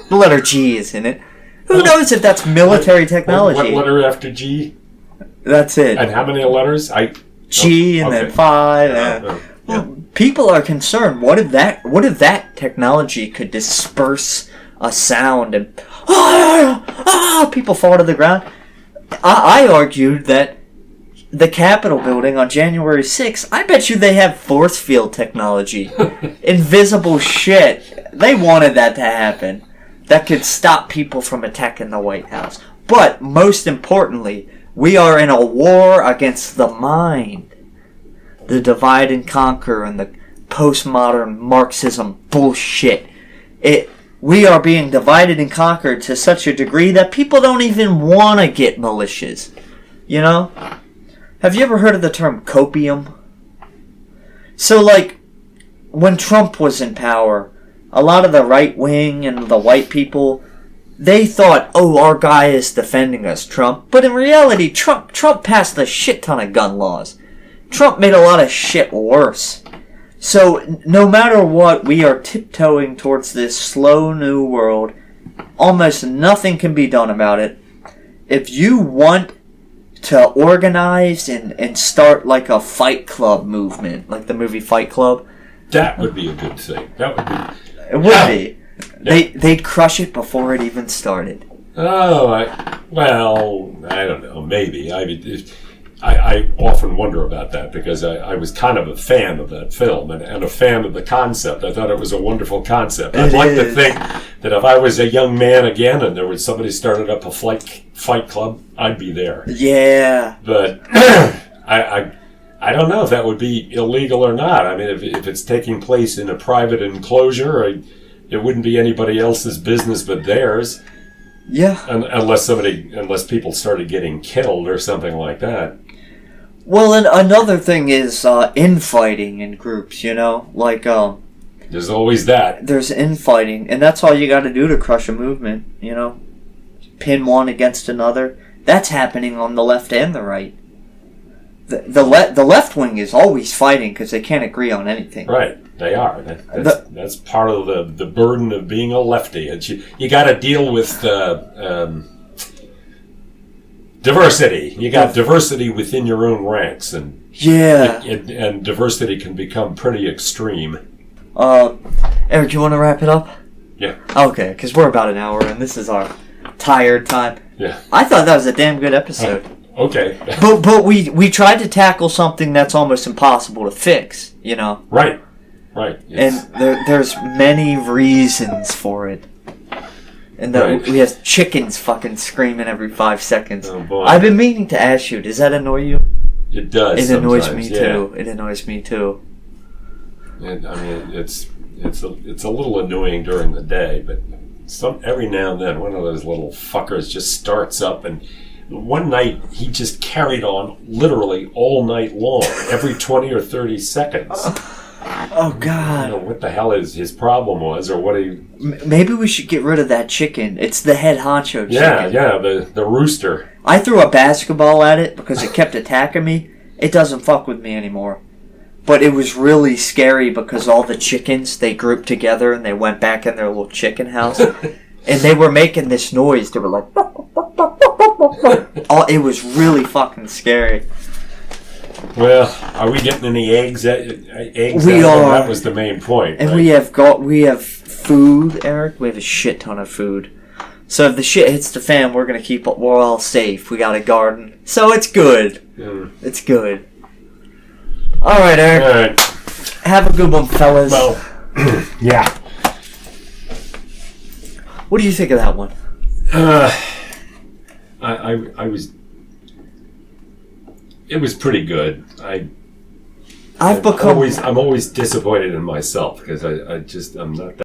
the letter G is in it. Who knows if that's military technology? What letter after G? That's it. And how many letters? G and then 5. People are concerned. What if that technology could disperse a sound and people fall to the ground? I argued that the Capitol building on January 6th, I bet you they have force field technology. Invisible shit. They wanted that to happen. That could stop people from attacking the White House. But most importantly, we are in a war against the mind. The divide and conquer and the postmodern Marxism bullshit. We are being divided and conquered to such a degree that people don't even want to get militias. Have you ever heard of the term copium? So, like, when Trump was in power, a lot of the right wing and the white people, they thought, our guy is defending us, Trump. But in reality, Trump passed a shit ton of gun laws. Trump made a lot of shit worse. So, no matter what, we are tiptoeing towards this slow new world. Almost nothing can be done about it. If you want to organize and start like a Fight Club movement, like the movie Fight Club, that would be a good thing. That would be... It would be. They'd crush it before it even started. Oh, I don't know. Maybe. I often wonder about that because I was kind of a fan of that film and a fan of the concept. I thought it was a wonderful concept. I'd like to think that if I was a young man again and there was somebody started up a fight club, I'd be there. Yeah. But I don't know if that would be illegal or not. I mean, if it's taking place in a private enclosure, it wouldn't be anybody else's business but theirs. Yeah. Unless people started getting killed or something like that. Well, and another thing is infighting in groups, Like, there's always that. There's infighting, and that's all you got to do to crush a movement, Pin one against another. That's happening on the left and the right. The left wing is always fighting because they can't agree on anything. Right, they are. That's part of the burden of being a lefty. You got to deal with diversity. You got diversity within your own ranks, and and diversity can become pretty extreme. Eric, you want to wrap it up? Yeah. Okay, because we're about an hour, and this is our tired time. Yeah. I thought that was a damn good episode. Okay. but we tried to tackle something that's almost impossible to fix, Right. And there's many reasons for it. And we have chickens fucking screaming every 5 seconds. Oh boy. I've been meaning to ask you, does that annoy you? It does. It annoys me too. It annoys me too. It's a little annoying during the day, but every now and then one of those little fuckers just starts up, and one night he just carried on literally all night long, every 20 or 30 seconds. Oh God! I don't know what the hell his problem was, or what he. Maybe we should get rid of that chicken. It's the head honcho chicken. Yeah, the rooster. I threw a basketball at it because it kept attacking me. It doesn't fuck with me anymore. But it was really scary because all the chickens, they grouped together and they went back in their little chicken house. And they were making this noise. They were like... It was really fucking scary. Well, are we getting any eggs? Eggs? We out? are. That was the main point. And right? we have food, Eric. We have a shit ton of food. So if the shit hits the fan, we're all safe. We got a garden, so it's good. It's good. All right, Eric. All right. Have a good one, fellas. Well, yeah. What do you think of that one? I was. It was pretty good. I'm always disappointed in myself because I'm not that